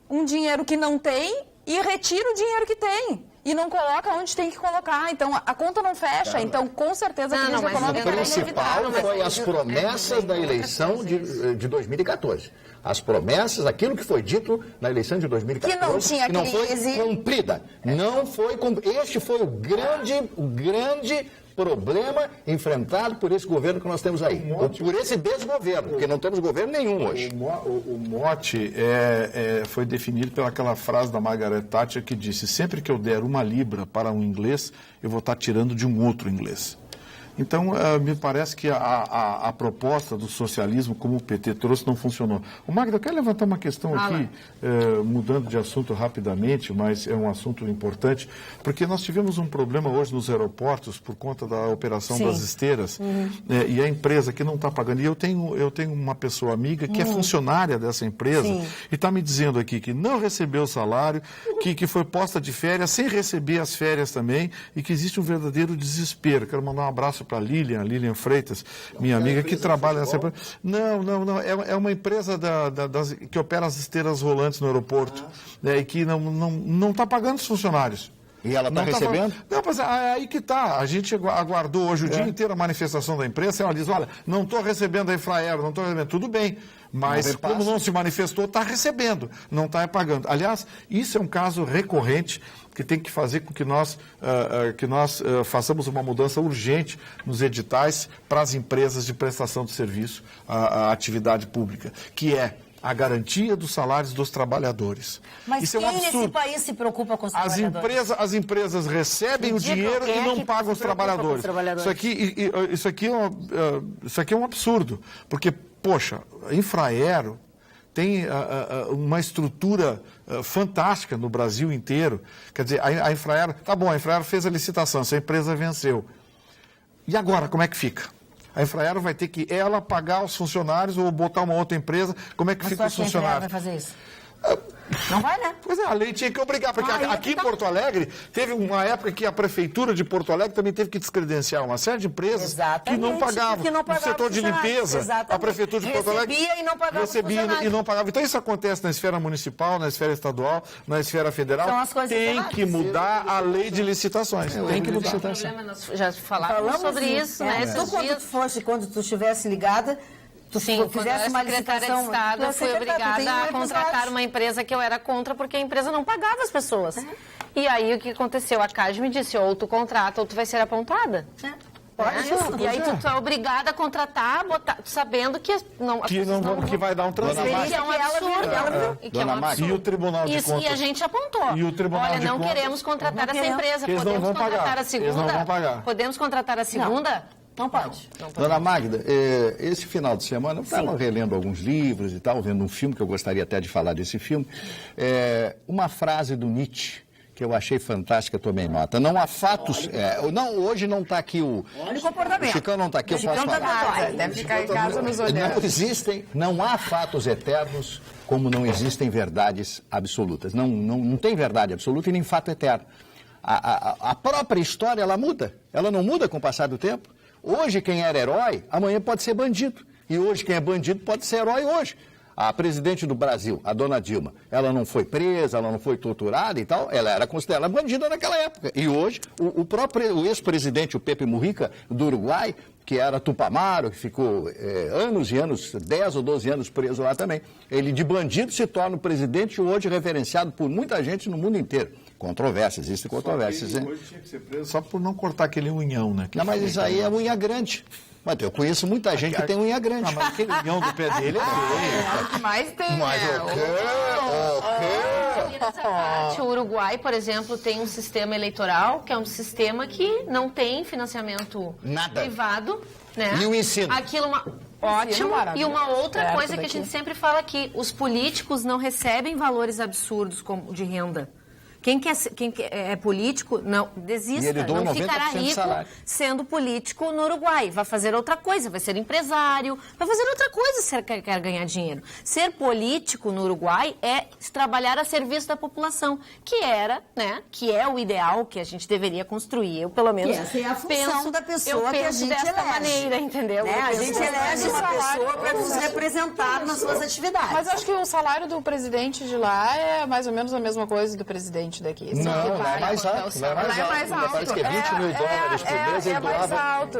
um dinheiro que não tem e retira o dinheiro que tem. E não coloca onde tem que colocar. Então, a conta não fecha. Então, com certeza, a crise econômica o principal foi as promessas da eleição de 2014. As promessas, aquilo que foi dito na eleição de 2014, que não tinha que não foi cumprida. Não foi cumprida. Este foi o grande problema enfrentado por esse governo que nós temos aí. Por esse desgoverno, porque não temos governo nenhum hoje. O mote foi definido pelaquela frase da Margaret Thatcher que disse: sempre que eu der uma libra para um inglês, eu vou estar tirando de um outro inglês. Então, me parece que a proposta do socialismo, como o PT trouxe, não funcionou. O Magda, eu quero levantar uma questão aqui, mudando de assunto rapidamente, mas é um assunto importante, porque nós tivemos um problema hoje nos aeroportos por conta da operação das esteiras, e a empresa que não está pagando. E eu tenho uma pessoa amiga que é funcionária dessa empresa e está me dizendo aqui que não recebeu o salário, que foi posta de férias sem receber as férias também, e que existe um verdadeiro desespero. Quero mandar um abraço para a Lilian Freitas, minha amiga, que trabalha nessa empresa. Não. É uma empresa que opera as esteiras rolantes no aeroporto, e que não está pagando os funcionários. E ela está recebendo? Não, mas aí que está. A gente aguardou hoje o dia inteiro a manifestação da imprensa, e ela diz: olha, não estou recebendo a Infraero, não estou recebendo. Tudo bem, mas como não se manifestou, está recebendo, não está pagando. Aliás, isso é um caso recorrente que tem que fazer com que nós façamos uma mudança urgente nos editais para as empresas de prestação de serviço à atividade pública, que é a garantia dos salários dos trabalhos. Mas isso quem é um absurdo. nesse país se preocupa com os trabalhadores? As empresas recebem o dinheiro e não pagam os trabalhadores. Isso aqui é um absurdo, porque, poxa, a Infraero tem uma estrutura fantástica no Brasil inteiro. Quer dizer, a Infraero, tá bom, a Infraero fez a licitação, essa empresa venceu. E agora, como é que fica? A Infraero vai ter que ela pagar os funcionários ou botar uma outra empresa. Como é que fica os funcionários? Vai fazer isso? Não vai, né? Pois é, a lei tinha que obrigar, porque aqui em Porto Alegre, teve uma época que a Prefeitura de Porto Alegre também teve que descredenciar uma série de empresas que não pagavam. No setor de limpeza, a Prefeitura de Porto Alegre recebia e não pagava. Recebia e não pagava. Então isso acontece na esfera municipal, na esfera estadual, na esfera federal. Tem que mudar a lei de licitações. Tem que mudar. Nós já falamos sobre isso, né? Quando tu estivesse ligada, Sim, quando eu era secretária de Estado, eu fui obrigada a contratar uma empresa que eu era contra, porque a empresa não pagava as pessoas. E aí, o que aconteceu? A CAD me disse, ou tu contrata, ou tu vai ser apontada. E aí, tu é obrigada a contratar, sabendo que que vai dar um transfer. Que é um absurdo. E o Tribunal de Contas? E a gente apontou. Olha, não queremos contratar essa empresa. Podemos contratar a segunda? Eles não vão pagar. Podemos contratar a segunda? Não pode. Dona Magda, esse final de semana eu estava relendo alguns livros e tal, vendo um filme, que eu gostaria até de falar desse filme. Uma frase do Nietzsche, que eu achei fantástica, tomei nota. Não há fatos... hoje não está aqui o... Olha o comportamento. O Chicão não está aqui, eu posso falar. Deve ficar em casa nos olhando. Não há fatos eternos como não existem verdades absolutas. Não tem verdade absoluta e nem fato eterno. A própria história, ela muda. Ela não muda com o passar do tempo. Hoje quem era herói, amanhã pode ser bandido. E hoje quem é bandido pode ser herói hoje. A presidente do Brasil, a dona Dilma, ela não foi presa, ela não foi torturada e tal, ela era considerada bandida naquela época. E hoje, o ex-presidente, o Pepe Mujica, do Uruguai, que era Tupamaro, que ficou anos e anos, 10 ou 12 anos preso lá também. Ele de bandido se torna o presidente hoje reverenciado por muita gente no mundo inteiro. Controvérsias, existem controvérsias. Hoje tinha que ser preso só por não cortar aquele unhão, né? Não, mas isso aí é unha grande. Mas eu conheço muita gente que tem unha grande. Não, mas aquele unhão do pé dele é feio. É o que mais tem. Mas o Uruguai, por exemplo, tem um sistema eleitoral que é um sistema que não tem financiamento privado. Né? E o ensino? Ótimo. E uma outra Perto coisa que a daqui. gente sempre fala aqui, os políticos não recebem valores absurdos de renda. Quem é político, não desista, E ele doa não 90% ficará do rico salário. sendo político no Uruguai. Vai fazer outra coisa, vai ser empresário, vai fazer outra coisa se quer ganhar dinheiro. Ser político no Uruguai é trabalhar a serviço da população, que é o ideal que a gente deveria construir. Eu, pelo menos, Essa é a função penso, da pessoa que a gente desta elege. maneira, entendeu? Né? Eu A penso gente desta elege uma maneira. pessoa para nos representar nas suas atividades. Mas acho que o salário do presidente de lá é mais ou menos a mesma coisa do presidente daqui. Não, é mais alto. Não é mais alto. Parece que é 20 mil dólares por mês. Ele mais doava. alto.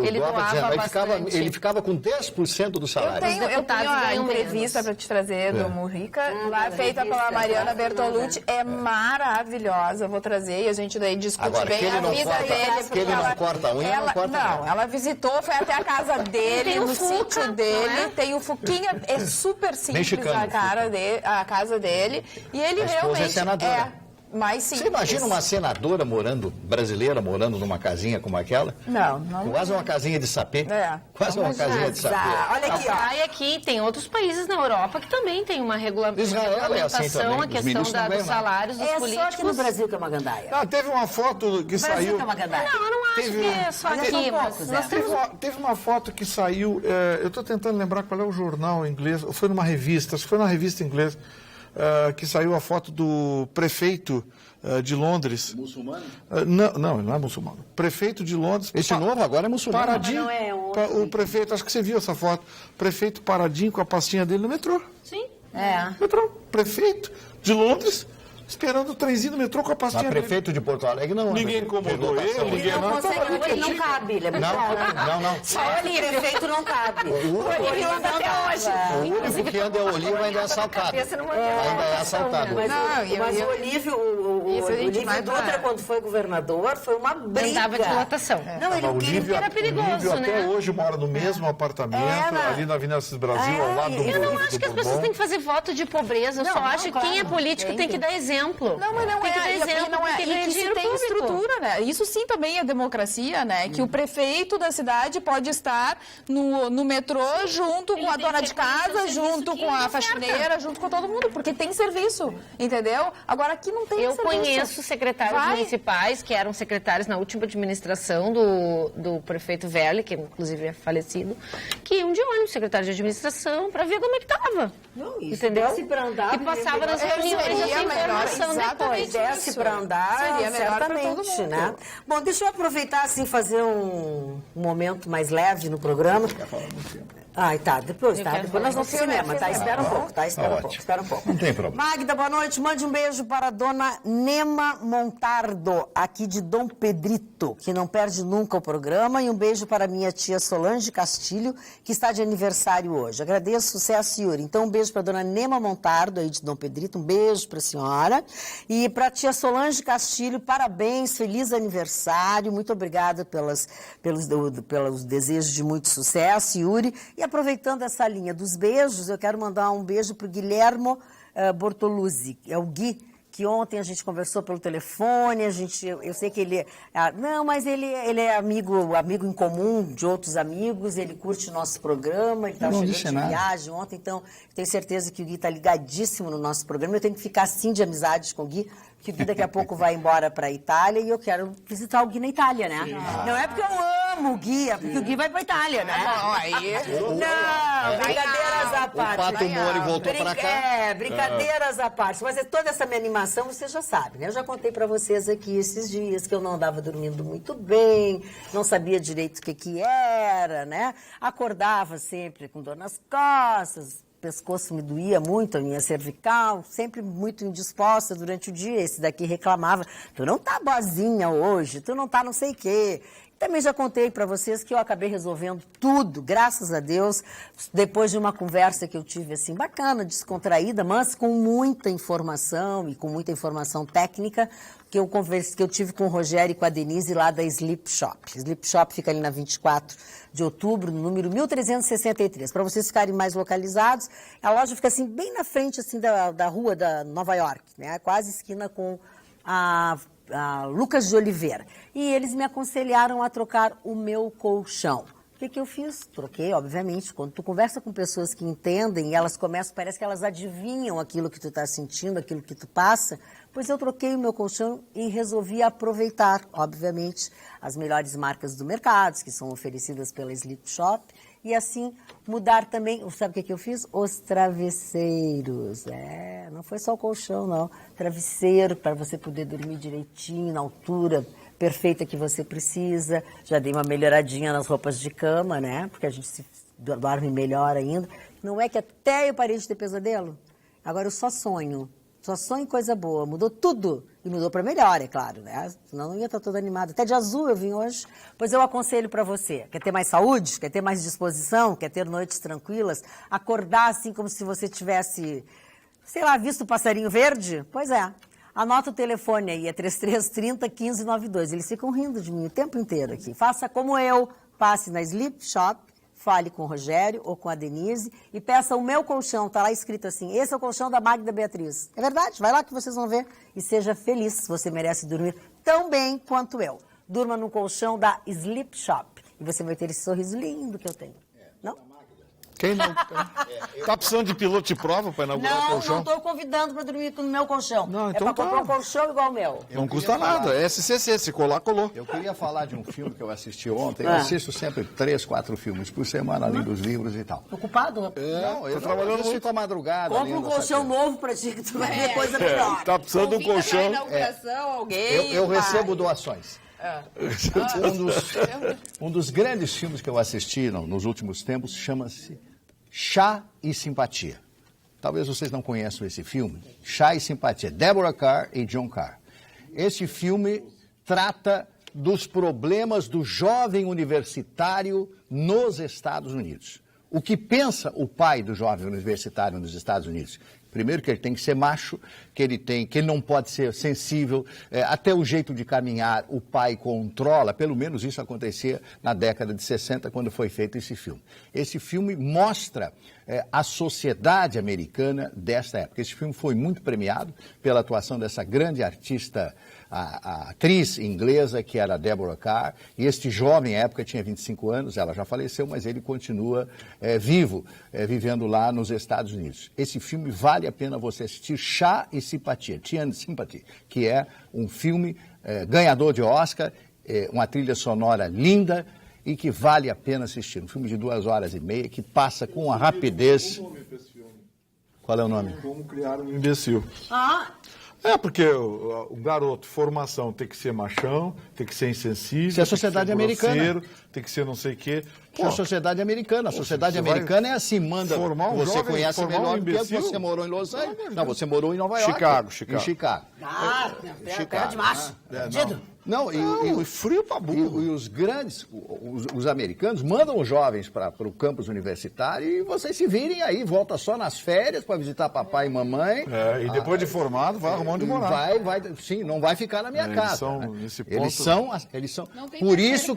Ele doava bastante. Ele ficava com 10% do Eu salário. tenho deputados a ganham entrevista para te trazer do Mujica, lá feita pela Mariana Bertolucci, é maravilhosa, vou trazer e a gente daí discute Agora, bem que ele a não vida corta- dele. que ele não corta a unha, não corta nada. ela visitou, foi até a casa dele, Tem o no Fuca, sítio não dele, é? tem o Fuquinha, é super simples Mexicano, a casa dele, e ele A esposa é realmente senadora. mais simples. Você imagina uma senadora brasileira morando numa casinha como aquela? Não. Quase uma casinha de sapê. É. Quase uma casinha de sapê. Olha aqui, ó. E aqui tem outros países na Europa que também tem uma Israel é assim regulamentação, também, a os questão ministros não dos ganham nada. salários dos É políticos. só aqui no Brasil que é uma gandaia. Ah, teve uma foto que Brasil saiu. que é uma gandaia. Não, eu não acho Teve que é só Mas aqui, são mas poucos, nós temos Teve uma foto que saiu, eu estou tentando lembrar qual é o jornal inglês, ou foi numa revista, acho que foi numa revista inglesa, que saiu a foto do prefeito de Londres. Muçulmano? Não, ele não é muçulmano. Prefeito de Londres. Esse novo agora é muçulmano. Paradinho. Não, é outro. O prefeito, acho que você viu essa foto. Prefeito paradinho com a pastinha dele no metrô. Sim. Metrô. Prefeito de Londres, esperando o trenzinho do metrô com a pastinha Mas dele. prefeito de Porto Alegre não. Ninguém anda de incomodou lotação. ele, ninguém Não não. consegue, ele não cabe, ele é muito alto. Não. Só o prefeito não cabe. O Ele anda até hoje. único que anda é o Oliva ainda é assaltado. Ainda é assaltado. Mas, Não, mas o Olívio, o Isso a gente Olívio vai Dutra, pra- quando foi governador, foi uma briga. Andava de lotação. Não, O ele Olívio, era perigoso, o Olívio até né? hoje mora no mesmo apartamento, Era. ali na Avenida Assis Brasil, ao lado do eu não Eu acho que as pessoas têm que fazer voto de pobreza. Eu Não, só não, acho que claro, quem é político tem que dar exemplo. Não, mas não tem que dar é, exemplo, não é, porque e ganha que se dinheiro tem público. estrutura, né? Isso sim também é democracia, né? Que o prefeito da cidade pode estar no metrô junto com a tem dona que de reconhecer o casa, serviço junto que com a ele oferta. faxineira, junto com todo mundo, porque tem serviço, entendeu? Agora aqui não tem Eu serviço. conheço secretários Vai. municipais que eram secretários na última administração do prefeito Velli, que inclusive é falecido, que iam de ônibus, secretário de administração, para ver como é que estava. Não, isso. Entendeu? Desce pra andar, E passava nas melhor. reuniões Seria essa melhor, informação exatamente. depois. Desce Isso. para andar, Seria melhor pra todo certamente, mundo. né? Bom, deixa eu aproveitar, assim, fazer um momento mais leve no programa. Ai, tá, depois nós vamos pro cinema, tá? Espera um pouco, tá? Espera um pouco. Não tem problema. Magda, boa noite. Mande um beijo para a dona Nema Montardo, aqui de Dom Pedrito, que não perde nunca o programa. E um beijo para minha tia Solange Castilho, que está de aniversário hoje. Agradeço, sucesso, Yuri. Então, um beijo para a dona Nema Montardo, aí de Dom Pedrito. Um beijo para a senhora. E para a tia Solange Castilho, parabéns, feliz aniversário. Muito obrigada pelos desejos de muito sucesso, Yuri. E aproveitando essa linha dos beijos, eu quero mandar um beijo para o Guilhermo Bortoluzzi, é o Gui, que ontem a gente conversou pelo telefone, eu sei que ele... não, mas ele é amigo em comum de outros amigos, ele curte o nosso programa, ele está chegando de viagem ontem, então eu tenho certeza que o Gui está ligadíssimo no nosso programa, eu tenho que ficar assim de amizade com o Gui, porque o Gui daqui a pouco vai embora para a Itália e eu quero visitar o Gui na Itália, né? Não é porque eu amo o Gui, é porque o Gui vai para a Itália, né? Não, brincadeiras à parte. O Pato Mori voltou para cá. Brincadeiras à parte. Mas toda essa minha animação, você já sabe, né? Eu já contei para vocês aqui esses dias que eu não andava dormindo muito bem, não sabia direito o que era, né? Acordava sempre com dor nas costas, o pescoço me doía muito, a minha cervical, sempre muito indisposta durante o dia. Esse daqui reclamava, tu não tá boazinha hoje, tu não tá não sei o quê. Também já contei para vocês que eu acabei resolvendo tudo, graças a Deus, depois de uma conversa que eu tive assim bacana, descontraída, mas com muita informação e com muita informação técnica que eu tive com o Rogério e com a Denise lá da Sleep Shop. Sleep Shop fica ali na 24 de outubro, no número 1363. Para vocês ficarem mais localizados, a loja fica assim bem na frente assim da rua da Nova York, né? Quase esquina com a Lucas de Oliveira. E eles me aconselharam a trocar o meu colchão. que eu fiz? Troquei, obviamente. Quando tu conversa com pessoas que entendem, elas começam, parece que elas adivinham aquilo que tu está sentindo, aquilo que tu passa, pois eu troquei o meu colchão e resolvi aproveitar, obviamente, as melhores marcas do mercado, que são oferecidas pela Sleep Shop, e assim mudar também, sabe o que eu fiz? Os travesseiros. Não foi só o colchão, não. Travesseiro para você poder dormir direitinho, na altura perfeita que você precisa. Já dei uma melhoradinha nas roupas de cama, né? Porque a gente se dorme melhor ainda. Não é que até eu parei de ter pesadelo? Agora eu só sonho em coisa boa. Mudou tudo. E mudou para melhor, é claro, né? Senão não ia estar toda animada. Até de azul eu vim hoje. Pois eu aconselho para você. Quer ter mais saúde? Quer ter mais disposição? Quer ter noites tranquilas? Acordar assim como se você tivesse, sei lá, visto o passarinho verde? Pois é. Anota o telefone aí, é 3330 1592. Eles ficam rindo de mim o tempo inteiro aqui. Faça como eu, passe na Sleep Shop, fale com o Rogério ou com a Denise e peça o meu colchão. Está lá escrito assim, esse é o colchão da Magda Beatriz. É verdade, vai lá que vocês vão ver e seja feliz. Você merece dormir tão bem quanto eu. Durma no colchão da Sleep Shop e você vai ter esse sorriso lindo que eu tenho. Não? Quem não? Tá precisando de piloto de prova para inaugurar o colchão? Não estou convidando para dormir no meu colchão. Não, então é para comprar um colchão igual o meu. Não custa nada, é SCC, se colar, colou. Eu queria falar de um filme que eu assisti ontem. Eu assisto sempre 3, 4 filmes por semana, além dos livros e tal. Ocupado? Não, eu tô trabalhando muito à madrugada. Compra um colchão novo para ti, que tu vai ver coisa melhor. Tá precisando de um colchão. Alguém eu recebo doações. Um dos grandes filmes que eu assisti nos últimos tempos chama-se Chá e Simpatia. Talvez vocês não conheçam esse filme. Chá e Simpatia, Deborah Kerr e John Kerr. Esse filme trata dos problemas do jovem universitário nos Estados Unidos. O que pensa o pai do jovem universitário nos Estados Unidos? Primeiro, que ele tem que ser macho, que ele não pode ser sensível, até o jeito de caminhar o pai controla, pelo menos isso acontecia na década de 60, quando foi feito esse filme. Esse filme mostra a sociedade americana desta época. Esse filme foi muito premiado pela atuação dessa grande artista, a atriz inglesa, que era Deborah Kerr, e este jovem, à época, tinha 25 anos, ela já faleceu, mas ele continua vivo, vivendo lá nos Estados Unidos. Esse filme vale a pena você assistir, Chá e Simpatia, Tea and Sympathy, que é um filme ganhador de Oscar, uma trilha sonora linda e que vale a pena assistir. Um filme de 2h30 que passa com uma rapidez. Qual é o nome? Como criar um imbecil. Porque o garoto, formação, tem que ser machão, tem que ser insensível, isso é a sociedade americana. Tem que ser não sei o quê. É a sociedade americana. A sociedade americana é assim, manda. Você jovem, conhece melhor do que você morou em Los Angeles. Não, você morou em Nova York. Em Chicago. Terra de macho. Não, e frio pra burro. E os grandes, os americanos, mandam os jovens para o campus universitário e vocês se virem aí, volta só nas férias para visitar papai e mamãe. E depois de formado, vai arrumar onde morar. Sim, não vai ficar na minha casa. Eles são. Por isso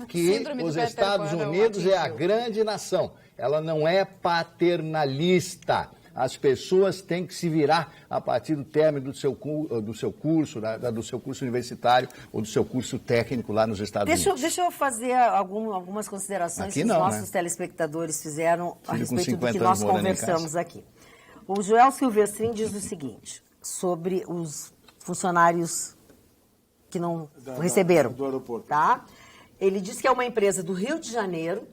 que os Estados Unidos é a grande nação. Ela não é paternalista. As pessoas têm que se virar a partir do término do seu curso universitário ou do seu curso técnico lá nos Estados Unidos. Deixa eu fazer algumas considerações que os nossos telespectadores fizeram a respeito do que nós conversamos aqui. O Joel Silvestrin diz o seguinte, sobre os funcionários que não receberam. Do aeroporto. Tá? Ele diz que é uma empresa do Rio de Janeiro,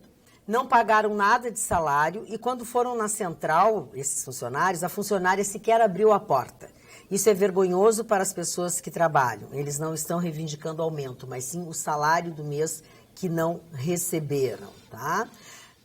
não pagaram nada de salário e quando foram na central, esses funcionários, a funcionária sequer abriu a porta. Isso é vergonhoso para as pessoas que trabalham. Eles não estão reivindicando aumento, mas sim o salário do mês que não receberam, tá?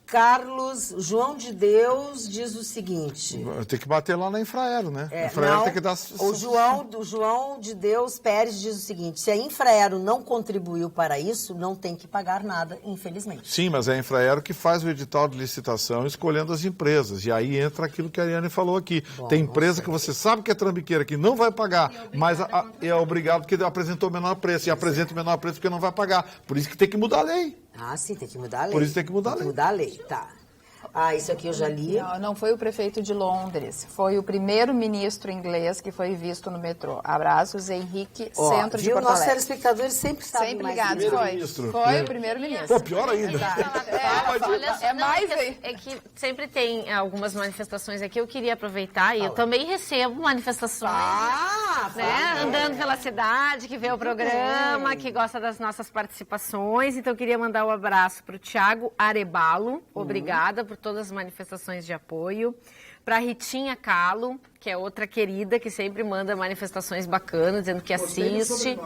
Carlos João de Deus diz o seguinte... Tem que bater lá na Infraero, né? A Infraero tem que dar... O João de Deus Pérez diz o seguinte, se a Infraero não contribuiu para isso, não tem que pagar nada, infelizmente. Sim, mas é a Infraero que faz o edital de licitação escolhendo as empresas. E aí entra aquilo que a Ariane falou aqui. Tem empresa que você sabe que é trambiqueira, que não vai pagar, mas é obrigado porque apresentou o menor preço. E apresenta o menor preço porque não vai pagar. Por isso que tem que mudar a lei. Sim, tem que mudar a lei. Por isso tem que mudar a lei. Tá. Ah, isso aqui eu já li. Não foi o prefeito de Londres, foi o primeiro-ministro inglês que foi visto no metrô. Abraços, Henrique, centro de Porto Nossos Alegre. telespectadores sempre sabem Sempre mais ligados, disso. foi o primeiro-ministro. Pô, pior ainda. Olha só, É mais é que sempre tem algumas manifestações aqui. Eu queria aproveitar e eu também recebo manifestações, né? Andando pela cidade, que vê o programa, que gosta das nossas participações. Então, eu queria mandar um abraço para o Thiago Arebalo. Obrigada por todas as manifestações de apoio. Para a Ritinha Calo, que é outra querida que sempre manda manifestações bacanas, dizendo que assiste.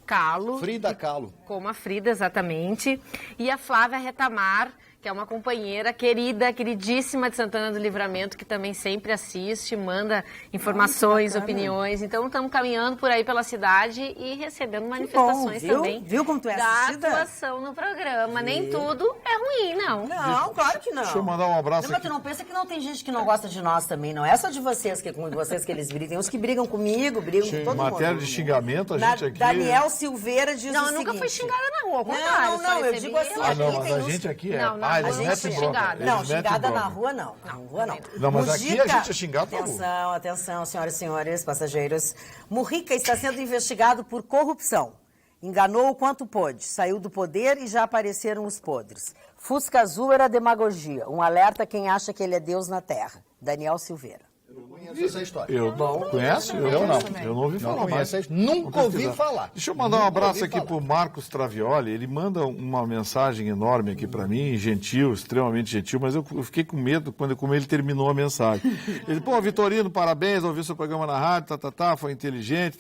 Calo. Frida Kahlo. Como a Frida, exatamente. E a Flávia Retamar, que é uma companheira querida, queridíssima de Santana do Livramento, que também sempre assiste, manda informações, opiniões. Então, estamos caminhando por aí pela cidade e recebendo manifestações também. Viu como tu é da assistida? atuação no programa. Nem tudo é ruim, não. Não, claro que não. Deixa eu mandar um abraço Não, mas aqui. tu não pensa que não tem gente que não gosta de nós também, não. É só de vocês que com vocês que eles brigam. Tem uns que brigam comigo, brigam com todo mundo. Matéria de xingamento, a gente aqui... Daniel Silveira diz Não, o eu nunca seguinte... fui xingada na rua, ao contrário. Não, eu recebi digo assim, Ah, não, aqui mas tem a uns... gente aqui é... Não, não, eles a gente metem é bronca. xingada. Eles Não, metem xingada bronca. na rua não. Na rua não. Não, mas aqui a gente é xingado na rua. Atenção, atenção, senhoras e senhores, passageiros. Mujica está sendo investigado por corrupção. Enganou o quanto pôde, saiu do poder e já apareceram os podres. Fusca Azul era demagogia. Um alerta a quem acha que ele é Deus na Terra. Daniel Silveira. Conheço essa história. Eu não conheço? Eu não. Eu não ouvi falar mais. Nunca ouvi falar. Deixa eu mandar um abraço aqui pro Marcos Travioli. Ele manda uma mensagem enorme aqui para mim, gentil, extremamente gentil, mas eu fiquei com medo como ele terminou a mensagem. Ele, pô, Vitorino, parabéns, ouvi seu programa na rádio, foi inteligente,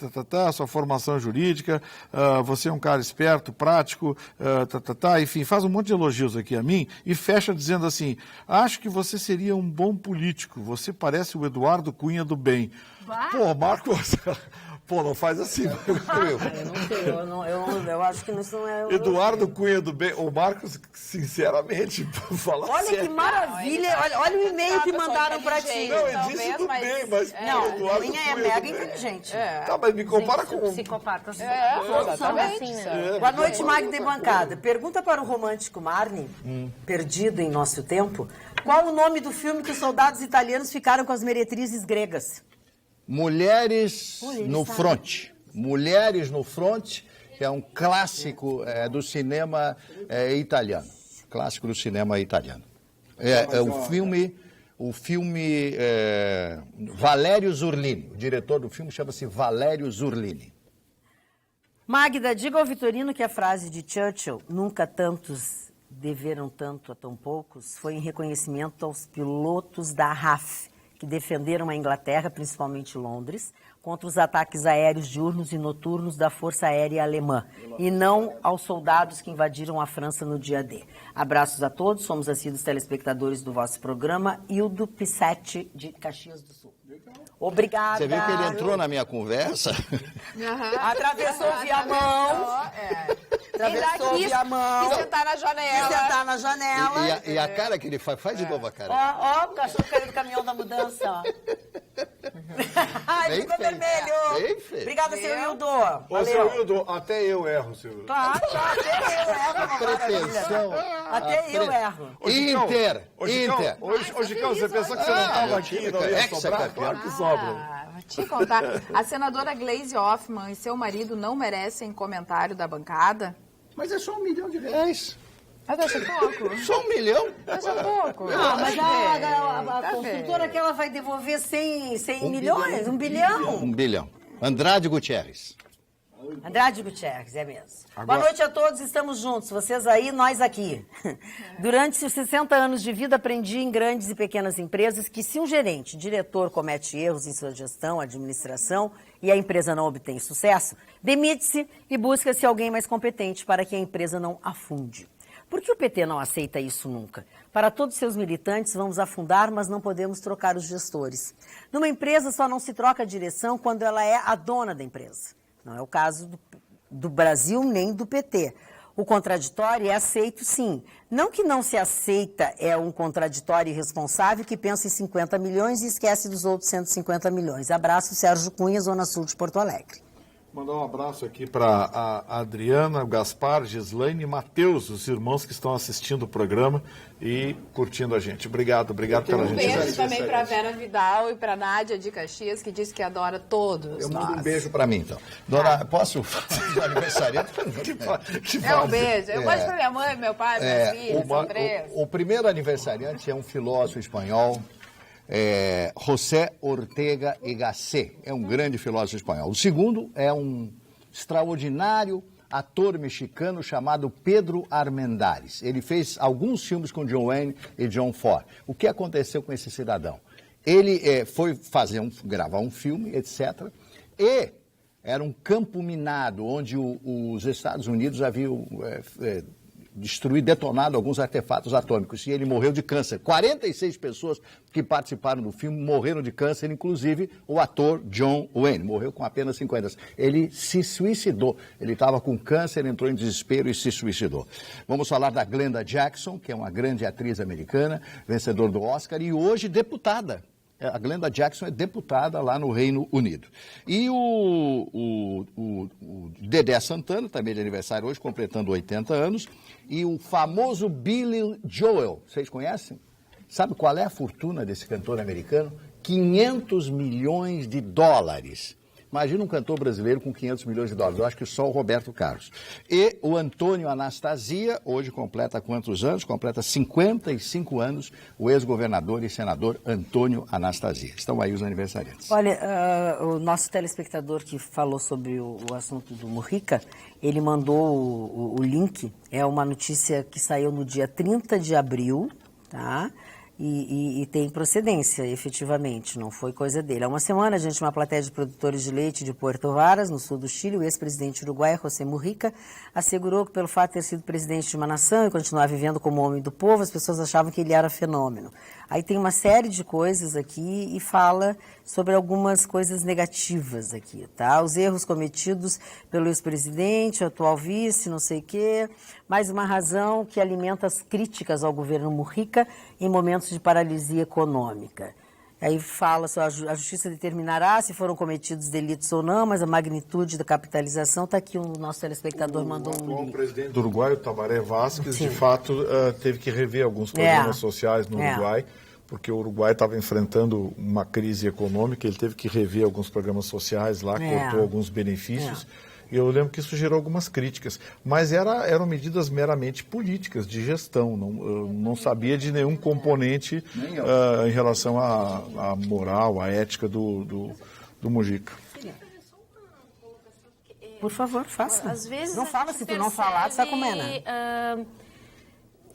sua formação jurídica, você é um cara esperto, prático, enfim, faz um monte de elogios aqui a mim e fecha dizendo assim, acho que você seria um bom político, você parece o Eduardo Cunha do bem. Pô, Marcos, pô, não faz assim. Eu não sei, eu acho que isso não é... Eduardo Cunha do bem. O Marcos, sinceramente, fala Olha sério. que maravilha, olha o e-mail que mandaram pra ti. Não, ele disse do bem, mas... Não, Eduardo Cunha é Cunha mega do bem. inteligente. Tá, mas me compara com... Psicopatas. Exatamente. Assim, né? Boa noite, Magda e bancada. Pergunta para o romântico Marni, perdido em nosso tempo, qual o nome do filme que os soldados italianos ficaram com as meretrizes gregas? Mulheres no Front. Mulheres no Front é um clássico do cinema italiano. Clássico do cinema italiano. É o filme Valério Zurlini. O diretor do filme chama-se Valério Zurlini. Magda, diga ao Vitorino que a frase de Churchill, nunca tantos deveram tanto a tão poucos, foi em reconhecimento aos pilotos da RAF, que defenderam a Inglaterra, principalmente Londres, contra os ataques aéreos diurnos e noturnos da Força Aérea Alemã, e não aos soldados que invadiram a França no dia D. Abraços a todos, somos assíduos telespectadores do vosso programa, Hildo Pissetti, de Caxias do Sul. Obrigada. Você viu que ele entrou na minha conversa? Atravessou via mão. Atravessou via mão. E sentar na janela. E sentar na janela. E a cara que ele faz de novo a cara. Ó, o cachorro caiu do caminhão da mudança, ó. Ai, Bem ficou feito. vermelho. Bem feito. Obrigada, seu Hildo. Ô, seu Hildo, até eu erro, seu Hildo. Claro, até eu erro. Pretensão. Até eu erro. Inter. Ô, Chicão, você pensou que você não estava aqui, não ia sobrar? Claro que sobra. Vou te contar. A senadora Gleisi Hoffmann e seu marido não merecem comentário da bancada? Mas é só R$1 milhão. Mas acha pouco. Só R$1 milhão? Acha pouco. Não, mas a construtora que ela vai devolver 100 milhões, 1 bilhão. 1 bilhão. Andrade Gutierrez. Andrade Gutierrez, é mesmo. Boa noite a todos, estamos juntos, vocês aí, nós aqui. Durante os 60 anos de vida, aprendi em grandes e pequenas empresas que se um gerente, diretor comete erros em sua gestão, administração, e a empresa não obtém sucesso, demite-se e busca-se alguém mais competente para que a empresa não afunde. Por que o PT não aceita isso nunca? Para todos seus militantes, vamos afundar, mas não podemos trocar os gestores. Numa empresa só não se troca a direção quando ela é a dona da empresa. Não é o caso do Brasil nem do PT. O contraditório é aceito, sim. Não que não se aceita é um contraditório irresponsável que pensa em 50 milhões e esquece dos outros 150 milhões. Abraço, Sérgio Cunha, Zona Sul de Porto Alegre. Mandar um abraço aqui para a Adriana, o Gaspar, Gislaine e Matheus, os irmãos que estão assistindo o programa e curtindo a gente. Obrigado pela gente. Beijo também para Vera Vidal e para Nádia de Caxias, que disse que adora todos. Eu mando um beijo para mim, então. Dona, posso falar do aniversariante? É um beijo. Eu gosto para minha mãe, meu pai, minha filha, são três. O primeiro aniversariante é um filósofo espanhol, José Ortega y Gasset, é um grande filósofo espanhol. O segundo é um extraordinário ator mexicano chamado Pedro Armendáriz. Ele fez alguns filmes com John Wayne e John Ford. O que aconteceu com esse cidadão? Ele foi gravar um filme, etc. E era um campo minado onde os Estados Unidos haviam detonado alguns artefatos atômicos, e ele morreu de câncer. 46 pessoas que participaram do filme morreram de câncer, inclusive o ator John Wayne, morreu com apenas 50 anos. Ele se suicidou, ele estava com câncer, entrou em desespero e se suicidou. Vamos falar da Glenda Jackson, que é uma grande atriz americana, vencedora do Oscar e hoje deputada. A Glenda Jackson é deputada lá no Reino Unido. E o Dedé Santana, também de aniversário hoje, completando 80 anos. E o famoso Billy Joel, vocês conhecem? Sabe qual é a fortuna desse cantor americano? 500 milhões de dólares. Imagina um cantor brasileiro com 500 milhões de dólares. Eu acho que só o Roberto Carlos. E o Antônio Anastasia, hoje completa quantos anos? Completa 55 anos, o ex-governador e senador Antônio Anastasia. Estão aí os aniversariantes. Olha, o nosso telespectador que falou sobre o assunto do Mujica, ele mandou o link, é uma notícia que saiu no dia 30 de abril, tá? E tem procedência, efetivamente, não foi coisa dele. Há uma semana, diante de uma plateia de produtores de leite de Puerto Varas, no sul do Chile, o ex-presidente uruguaio, José Mujica, assegurou que pelo fato de ter sido presidente de uma nação e continuar vivendo como homem do povo, as pessoas achavam que ele era fenômeno. Aí tem uma série de coisas aqui e fala sobre algumas coisas negativas aqui, tá? Os erros cometidos pelo ex-presidente, o atual vice, não sei o quê, mais uma razão que alimenta as críticas ao governo Mujica em momentos de paralisia econômica. Aí fala, a justiça determinará se foram cometidos delitos ou não, mas a magnitude da capitalização está aqui, o nosso telespectador mandou um link. O presidente do Uruguai, o Tabaré Vázquez, de fato, teve que rever alguns programas sociais no Uruguai, porque o Uruguai estava enfrentando uma crise econômica, ele teve que rever alguns programas sociais lá, cortou alguns benefícios. E eu lembro que isso gerou algumas críticas, mas eram medidas meramente políticas, de gestão, não sabia de nenhum componente em relação à moral, à ética do Mujica. Por favor, faça. Às vezes não fala, se tu não falar, tu está comendo.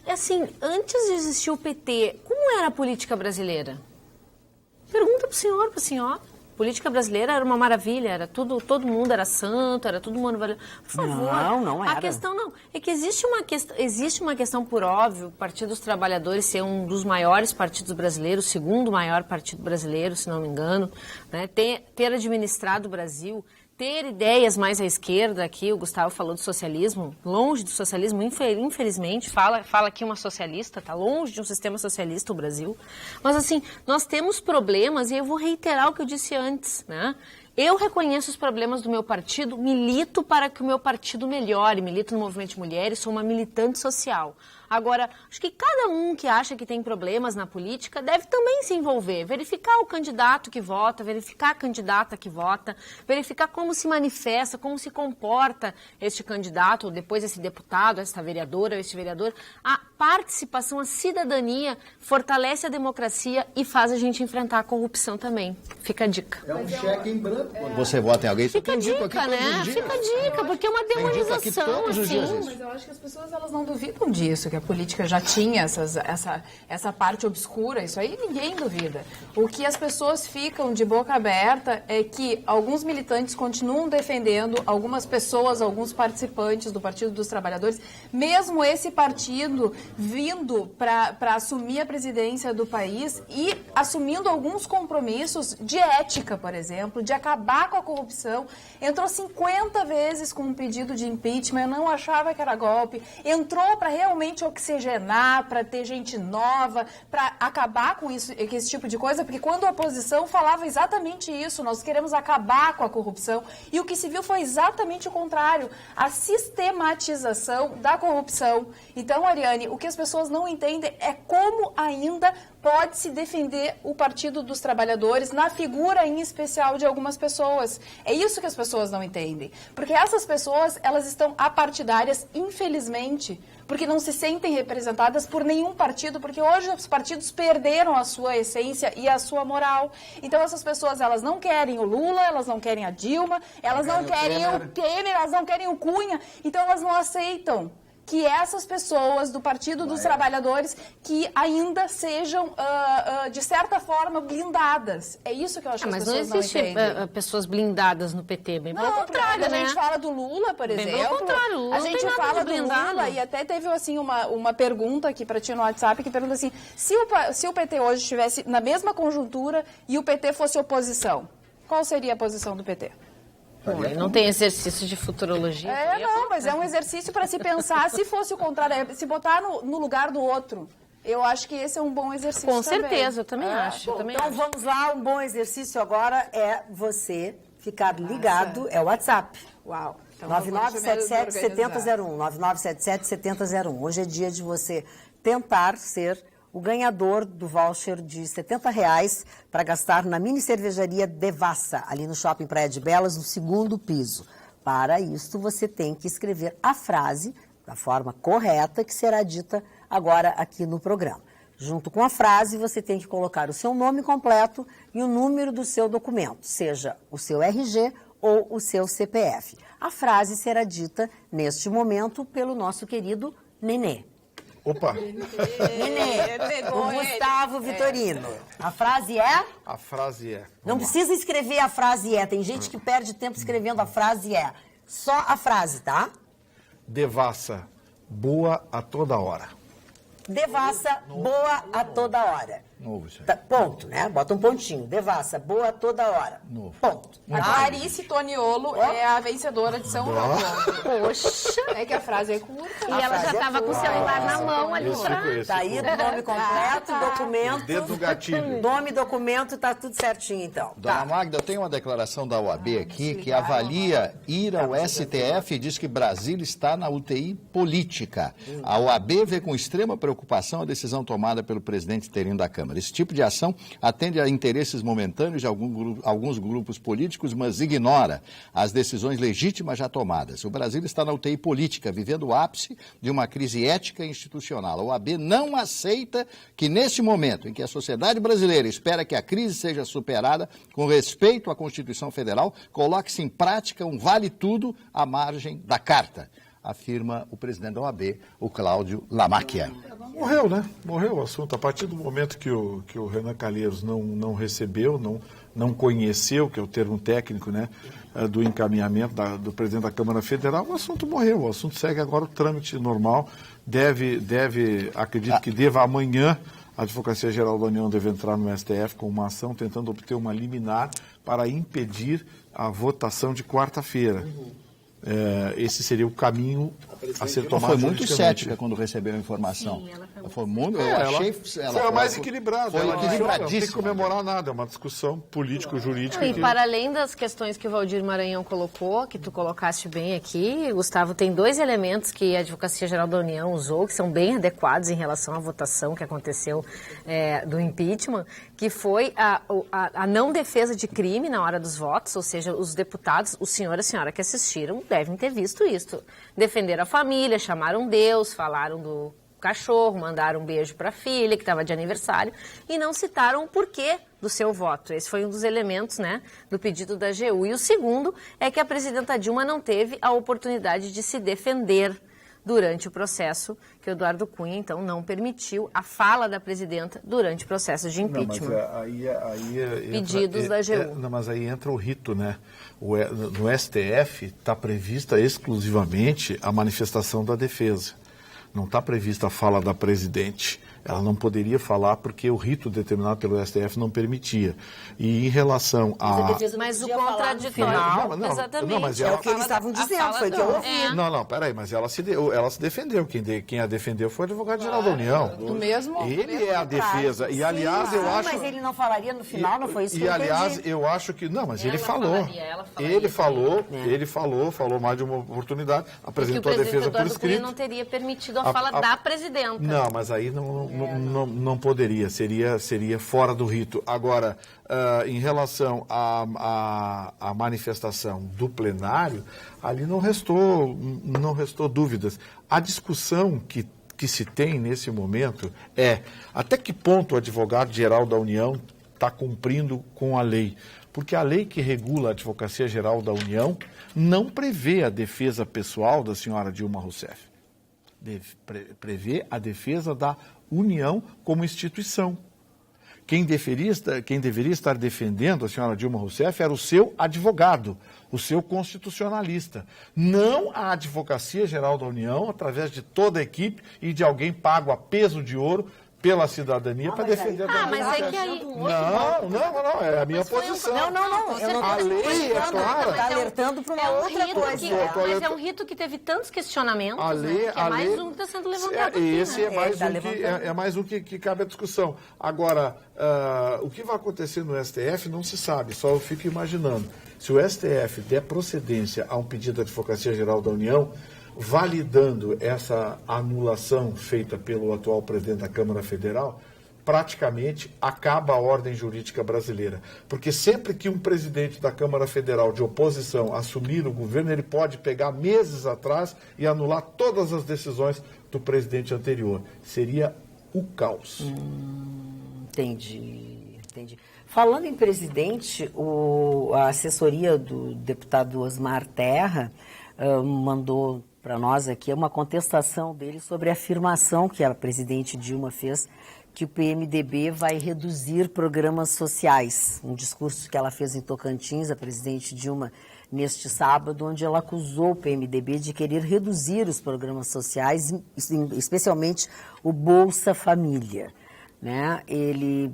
Assim, antes de existir o PT, como era a política brasileira? Pergunta para o senhor. A política brasileira era uma maravilha, era tudo, todo mundo era santo, era todo mundo... Por favor. Não era. A questão não, é que existe uma questão por óbvio, o Partido dos Trabalhadores ser um dos maiores partidos brasileiros, o segundo maior partido brasileiro, se não me engano, né? Ter administrado o Brasil, ter ideias mais à esquerda, aqui o Gustavo falou do socialismo, longe do socialismo, infelizmente, fala aqui uma socialista, está longe de um sistema socialista o Brasil, mas assim, nós temos problemas e eu vou reiterar o que eu disse antes, né? Eu reconheço os problemas do meu partido, milito para que o meu partido melhore, milito no Movimento de Mulheres, sou uma militante social. Agora, acho que cada um que acha que tem problemas na política deve também se envolver, verificar o candidato que vota, verificar a candidata que vota, verificar como se manifesta, como se comporta este candidato, ou depois esse deputado, esta vereadora, este vereador. A participação, a cidadania fortalece a democracia e faz a gente enfrentar a corrupção também. Fica a dica. É um cheque em branco quando você vota em alguém. Fica a dica, né? Fica a dica, porque é uma demonização, assim. Mas eu acho que as pessoas elas não duvidam disso, que a política já tinha essa parte obscura, isso aí ninguém duvida. O que as pessoas ficam de boca aberta é que alguns militantes continuam defendendo algumas pessoas, alguns participantes do Partido dos Trabalhadores, mesmo esse partido vindo para assumir a presidência do país e assumindo alguns compromissos de ética, por exemplo, de acabar com a corrupção. Entrou 50 vezes com um pedido de impeachment, não achava que era golpe, entrou para realmente oxigenar, para ter gente nova, para acabar com isso, com esse tipo de coisa, porque quando a oposição falava exatamente isso, nós queremos acabar com a corrupção, e o que se viu foi exatamente o contrário, a sistematização da corrupção. Então, Ariane, o que as pessoas não entendem é como ainda pode se defender o Partido dos Trabalhadores na figura em especial de algumas pessoas. É isso que as pessoas não entendem. Porque essas pessoas, elas estão apartidárias, infelizmente, porque não se sentem representadas por nenhum partido, porque hoje os partidos perderam a sua essência e a sua moral. Então essas pessoas, elas não querem o Lula, elas não querem a Dilma, elas não querem o Temer, elas não querem o Cunha, então elas não aceitam que essas pessoas do Partido dos Trabalhadores que ainda sejam, de certa forma, blindadas. É isso que eu acho que as pessoas não entendem. Mas não existe pessoas blindadas no PT, bem pelo contrário, né? A gente fala do Lula, por exemplo. Bem pelo contrário, Lula a gente fala do Lula e até teve assim, uma pergunta aqui para ti no WhatsApp que pergunta assim, se o PT hoje estivesse na mesma conjuntura e o PT fosse oposição, qual seria a posição do PT? Não tem exercício de futurologia. Mas é um exercício para se pensar, se fosse o contrário, se botar no lugar do outro. Eu acho que esse é um bom exercício Com certeza, eu também acho. Então vamos lá, um bom exercício agora é você ficar ligado, é o WhatsApp. Uau. Então, 9977-7001, 9977-7001. Hoje é dia de você tentar ser o ganhador do voucher de R$70 para gastar na mini cervejaria Devassa, ali no Shopping Praia de Belas, no 2º piso. Para isso, você tem que escrever a frase da forma correta que será dita agora aqui no programa. Junto com a frase, você tem que colocar o seu nome completo e o número do seu documento, seja o seu RG ou o seu CPF. A frase será dita, neste momento, pelo nosso querido Nenê. Opa! Nenê, o Gustavo Vitorino. A frase é? A frase é. Não precisa escrever a frase é. Tem gente que perde tempo escrevendo a frase é. Só a frase, tá? Devassa, boa a toda hora. Devassa, boa a toda hora. Novo isso aí. Tá, ponto, né? Bota um pontinho. Devassa, boa a toda hora. Novo. Ponto. A Arice Toniolo é a vencedora de São João. Poxa! É que a frase é curta. E ela já estava com o celular na mão ali pra... Tá aí o nome completo, documento. Dedo do gatilho. Nome, documento, tá tudo certinho então. Dona Magda, tem uma declaração da OAB aqui que avalia ir ao STF e diz que Brasília está na UTI política. A OAB vê com extrema preocupação a decisão tomada pelo presidente interino da Câmara. Esse tipo de ação atende a interesses momentâneos de alguns grupos políticos, mas ignora as decisões legítimas já tomadas. O Brasil está na UTI política, vivendo o ápice de uma crise ética e institucional. A OAB não aceita que, neste momento em que a sociedade brasileira espera que a crise seja superada com respeito à Constituição Federal, coloque-se em prática um vale-tudo à margem da carta, afirma o presidente da OAB, o Cláudio Lamacchia. Morreu, né? Morreu o assunto. A partir do momento que o Renan Calheiros não recebeu, não conheceu, que é o termo técnico, né, do encaminhamento do presidente da Câmara Federal, o assunto morreu. O assunto segue agora o trâmite normal. Acredito que deva amanhã, a Advocacia Geral da União deve entrar no STF com uma ação tentando obter uma liminar para impedir a votação de quarta-feira. Esse seria o caminho a ser tomado. Ela foi muito cética quando recebeu a informação. Sim, ela foi muito. Foi a mais equilibrada. Foi equilibradíssima. Não tem que comemorar nada, é uma discussão político-jurídica. E para além das questões que o Valdir Maranhão colocou, que tu colocaste bem aqui, Gustavo, tem 2 elementos que a Advocacia Geral da União usou, que são bem adequados em relação à votação que aconteceu do impeachment, que foi a não defesa de crime na hora dos votos, ou seja, os deputados, o senhor e a senhora que assistiram, devem ter visto isso. Defenderam a família, chamaram Deus, falaram do cachorro, mandaram um beijo para a filha, que estava de aniversário, e não citaram o porquê do seu voto. Esse foi um dos elementos, né, do pedido da AGU. E o segundo é que a presidenta Dilma não teve a oportunidade de se defender durante o processo, que o Eduardo Cunha, então, não permitiu a fala da presidenta durante o processo de impeachment. Pedidos da AGU. Mas aí entra o rito, né? No STF está prevista exclusivamente a manifestação da defesa. Não está prevista a fala da presidente. Ela não poderia falar porque o rito determinado pelo STF não permitia. E em relação a... Mas o contraditório... Exatamente. Não, mas é o que eles estavam dizendo, foi que eu ouvi. Não, peraí, mas ela se defendeu. Quem a defendeu foi o advogado-geral da União. Do mesmo... Ele é a defesa. E, aliás, eu acho... Mas ele não falaria no final, não foi isso que eu entendi. E, aliás, eu acho que... Não, mas ele falou. Ele falou mais de uma oportunidade, apresentou a defesa por escrito. Não teria permitido a fala da presidenta. Não, mas aí não poderia, seria fora do rito. Agora, em relação à manifestação do plenário, ali não restou dúvidas. A discussão que se tem nesse momento é até que ponto o advogado-geral da União está cumprindo com a lei. Porque a lei que regula a Advocacia Geral da União não prevê a defesa pessoal da senhora Dilma Rousseff. Prevê a defesa da União como instituição. Quem deveria estar defendendo a senhora Dilma Rousseff era o seu advogado, o seu constitucionalista, não a Advocacia Geral da União, através de toda a equipe e de alguém pago a peso de ouro pela cidadania para defender a democracia. Mas é que aí... Não, é a minha posição. A lei é clara. Está alertando para uma outra coisa. Mas é um rito que teve tantos questionamentos, que é mais um que está sendo levantado aqui. Esse é mais um que cabe à discussão. Agora, o que vai acontecer no STF não se sabe, só eu fico imaginando. Se o STF der procedência a um pedido da Advocacia Geral da União, validando essa anulação feita pelo atual presidente da Câmara Federal, praticamente acaba a ordem jurídica brasileira. Porque sempre que um presidente da Câmara Federal de oposição assumir o governo, ele pode pegar meses atrás e anular todas as decisões do presidente anterior. Seria o caos. Entendi. Falando em presidente, a assessoria do deputado Osmar Terra mandou para nós aqui uma contestação dele sobre a afirmação que a presidente Dilma fez que o PMDB vai reduzir programas sociais. Um discurso que ela fez em Tocantins, a presidente Dilma, neste sábado, onde ela acusou o PMDB de querer reduzir os programas sociais, especialmente o Bolsa Família. Né? Ele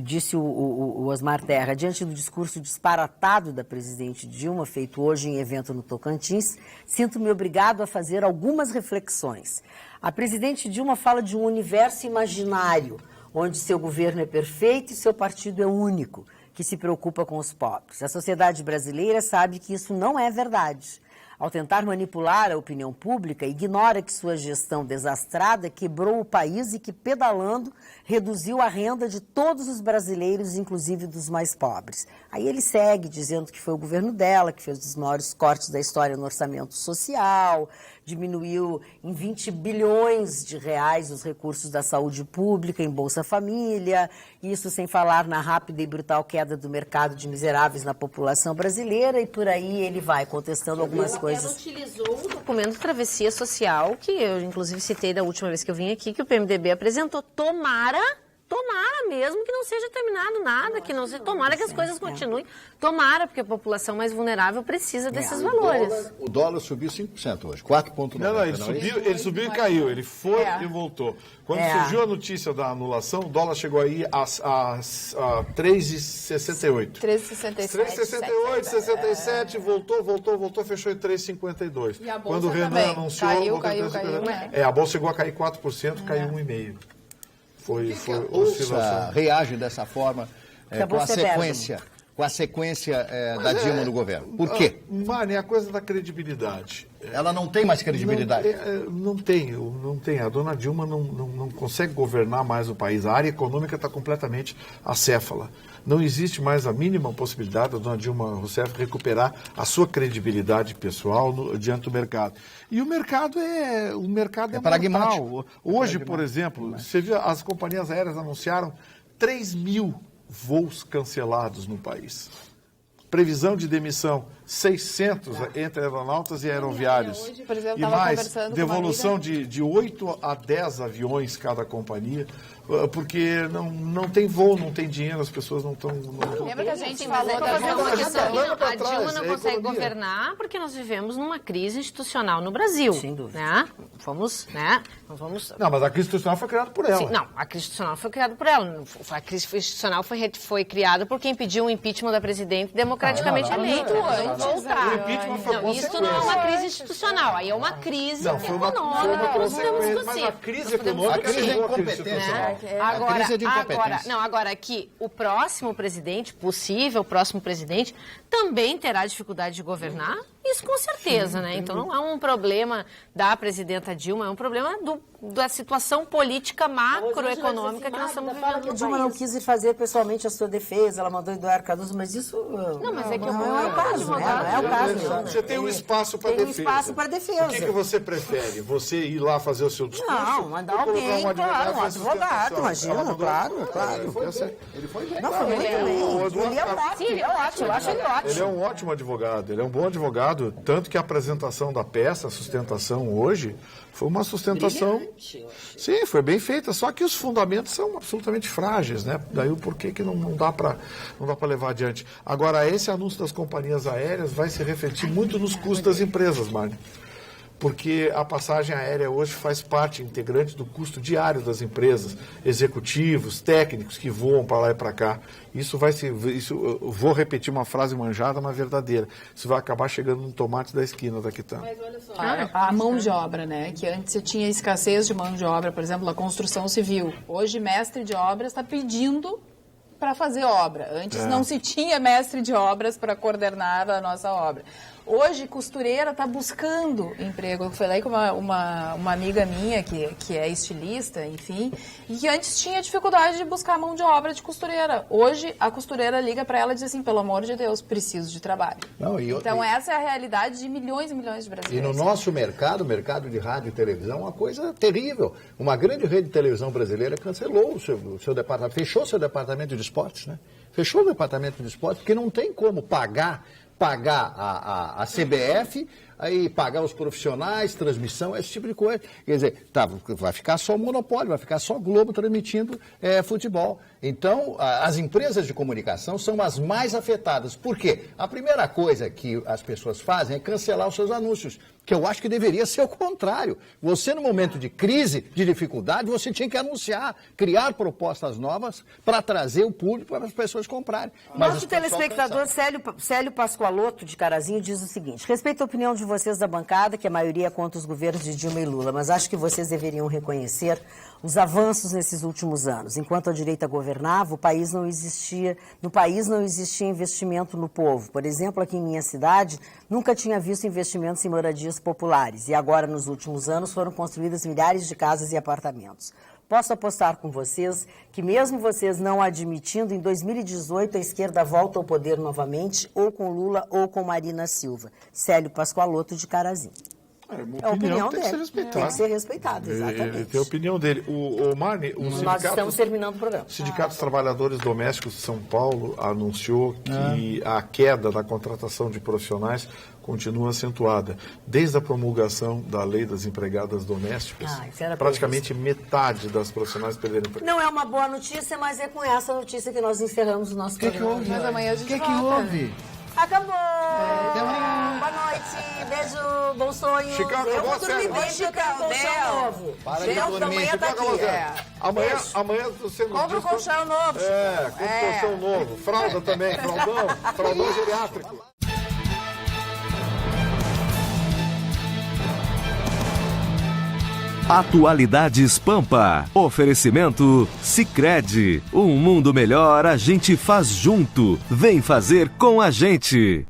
disse o Osmar Terra, diante do discurso disparatado da presidente Dilma, feito hoje em evento no Tocantins, sinto-me obrigado a fazer algumas reflexões. A presidente Dilma fala de um universo imaginário, onde seu governo é perfeito e seu partido é único, que se preocupa com os pobres. A sociedade brasileira sabe que isso não é verdade. Ao tentar manipular a opinião pública, ignora que sua gestão desastrada quebrou o país e que, pedalando, reduziu a renda de todos os brasileiros, inclusive dos mais pobres. Aí ele segue dizendo que foi o governo dela que fez os maiores cortes da história no orçamento social, diminuiu em 20 bilhões de reais os recursos da saúde pública em Bolsa Família, isso sem falar na rápida e brutal queda do mercado de miseráveis na população brasileira, e por aí ele vai contestando algumas coisas. Ela utilizou o documento Travessia Social, que eu inclusive citei da última vez que eu vim aqui, que o PMDB apresentou. Tomara mesmo que não seja terminado nada, tomara que as coisas continuem. Tomara, porque a população mais vulnerável precisa desses valores. O dólar subiu 5% hoje, 4,9%. Não, ele subiu e caiu, ele foi e voltou. Quando surgiu a notícia da anulação, o dólar chegou aí a 3,68. 3,68, 67, voltou, fechou em 3,52. E a bolsa quando o Renan também anunciou... Caiu. A bolsa chegou a cair 4%, caiu 1,5%. Foi oscilação. Reage dessa forma com a sequência da Dilma no governo. Por quê? Mani, é a coisa da credibilidade. Ela não tem mais credibilidade? Não tem. A dona Dilma não consegue governar mais o país. A área econômica está completamente acéfala. Não existe mais a mínima possibilidade da dona Dilma Rousseff recuperar a sua credibilidade pessoal diante do mercado. E o mercado é pragmático. Hoje, por exemplo, você viu, as companhias aéreas anunciaram 3 mil voos cancelados no país. Previsão de demissão, 600 entre aeronautas e aeroviários. Hoje, por exemplo, e mais, devolução de 8 a 10 aviões cada companhia. porque não tem voo, não tem dinheiro, as pessoas não estão... Lembra que a gente Mas falou da a Dilma não consegue governar porque nós vivemos numa crise institucional no Brasil. Sem dúvida. Né? Não, mas a crise institucional foi criada por ela. Sim, não, a crise institucional foi criada por ela. A crise institucional foi criada por quem pediu o impeachment da presidente democraticamente eleita. O impeachment foi Não, isso não é uma crise institucional, aí é uma crise econômica. Mas a crise econômica... A crise é incompetência. Agora que o próximo presidente, também terá dificuldade de governar, isso com certeza, né? Então não é um problema da presidenta Dilma, é um problema da situação política macroeconômica que nós estamos vivendo no país. A Dilma não quis ir fazer pessoalmente a sua defesa, ela mandou Eduardo Cardoso, mas isso não é o caso, né? Não é o caso. Você tem um espaço para defesa. Tem um espaço para defesa. O que você prefere? Você ir lá fazer o seu discurso? Não, mandar alguém, claro, um advogado, imagina, claro. Ele foi bem. Não, foi muito bem. Ele é ótimo. Sim, eu acho ele ótimo. Ele é um ótimo advogado, ele é um bom advogado, tanto que a apresentação da peça, a sustentação hoje, foi uma sustentação... Brilhante. Sim, foi bem feita, só que os fundamentos são absolutamente frágeis, né? Daí o porquê que não dá para levar adiante. Agora, esse anúncio das companhias aéreas vai se refletir muito nos custos das empresas, Mário. Porque a passagem aérea hoje faz parte integrante do custo diário das empresas, executivos, técnicos que voam para lá e para cá. Eu vou repetir uma frase manjada, mas verdadeira. Isso vai acabar chegando no tomate da esquina da Quitanda. Mas olha só, a mão de obra, né? Que antes você tinha escassez de mão de obra, por exemplo, na construção civil. Hoje, mestre de obras está pedindo para fazer obra. Antes não se tinha mestre de obras para coordenar a nossa obra. Hoje, costureira está buscando emprego. Eu falei com uma amiga minha que é estilista, enfim, e que antes tinha dificuldade de buscar mão de obra de costureira. Hoje, a costureira liga para ela e diz assim, pelo amor de Deus, preciso de trabalho. Então, essa é a realidade de milhões e milhões de brasileiros. E no nosso mercado, o mercado de rádio e televisão, é uma coisa terrível. Uma grande rede de televisão brasileira cancelou o seu departamento, fechou o seu departamento de esportes, né? Fechou o departamento de esportes, porque não tem como pagar a CBF, aí pagar os profissionais, transmissão, esse tipo de coisa. Quer dizer, vai ficar só o monopólio, vai ficar só Globo transmitindo futebol. Então, as empresas de comunicação são as mais afetadas. Por quê? A primeira coisa que as pessoas fazem é cancelar os seus anúncios, que eu acho que deveria ser o contrário. Você, no momento de crise, de dificuldade, você tinha que anunciar, criar propostas novas para trazer o público para as pessoas comprarem. Nosso telespectador Célio Pascoaloto, de Carazinho, diz o seguinte: respeito a opinião de vocês da bancada, que a maioria é contra os governos de Dilma e Lula, mas acho que vocês deveriam reconhecer os avanços nesses últimos anos. Enquanto a direita governava, no país não existia investimento no povo. Por exemplo, aqui em minha cidade, nunca tinha visto investimentos em moradias populares. E agora, nos últimos anos, foram construídas milhares de casas e apartamentos. Posso apostar com vocês que, mesmo vocês não admitindo, em 2018 a esquerda volta ao poder novamente, ou com Lula ou com Marina Silva. Célio Pascoaloto, de Carazinho. A opinião tem dele. Que ser respeitada. Tem que ser respeitada, exatamente. Ele tem a opinião dele. O Marne, nós estamos terminando o programa. O Sindicato dos Trabalhadores Domésticos de São Paulo anunciou que a queda da contratação de profissionais continua acentuada. Desde a promulgação da Lei das Empregadas Domésticas, praticamente metade das profissionais perderam emprego. Não é uma boa notícia, mas é com essa notícia que nós encerramos o nosso programa. Mas amanhã a gente volta. O que houve? Acabou! Boa noite, beijo, bom sonho. Chicago, eu vou dormir bem, Chicago, colchão novo. Para de dormir, amanhã tá aqui. Amanhã você não compra o colchão novo. Compra o colchão novo. Fralda também, fraldão geriátrico. Atualidades Pampa. Oferecimento Sicredi. Um mundo melhor a gente faz junto. Vem fazer com a gente.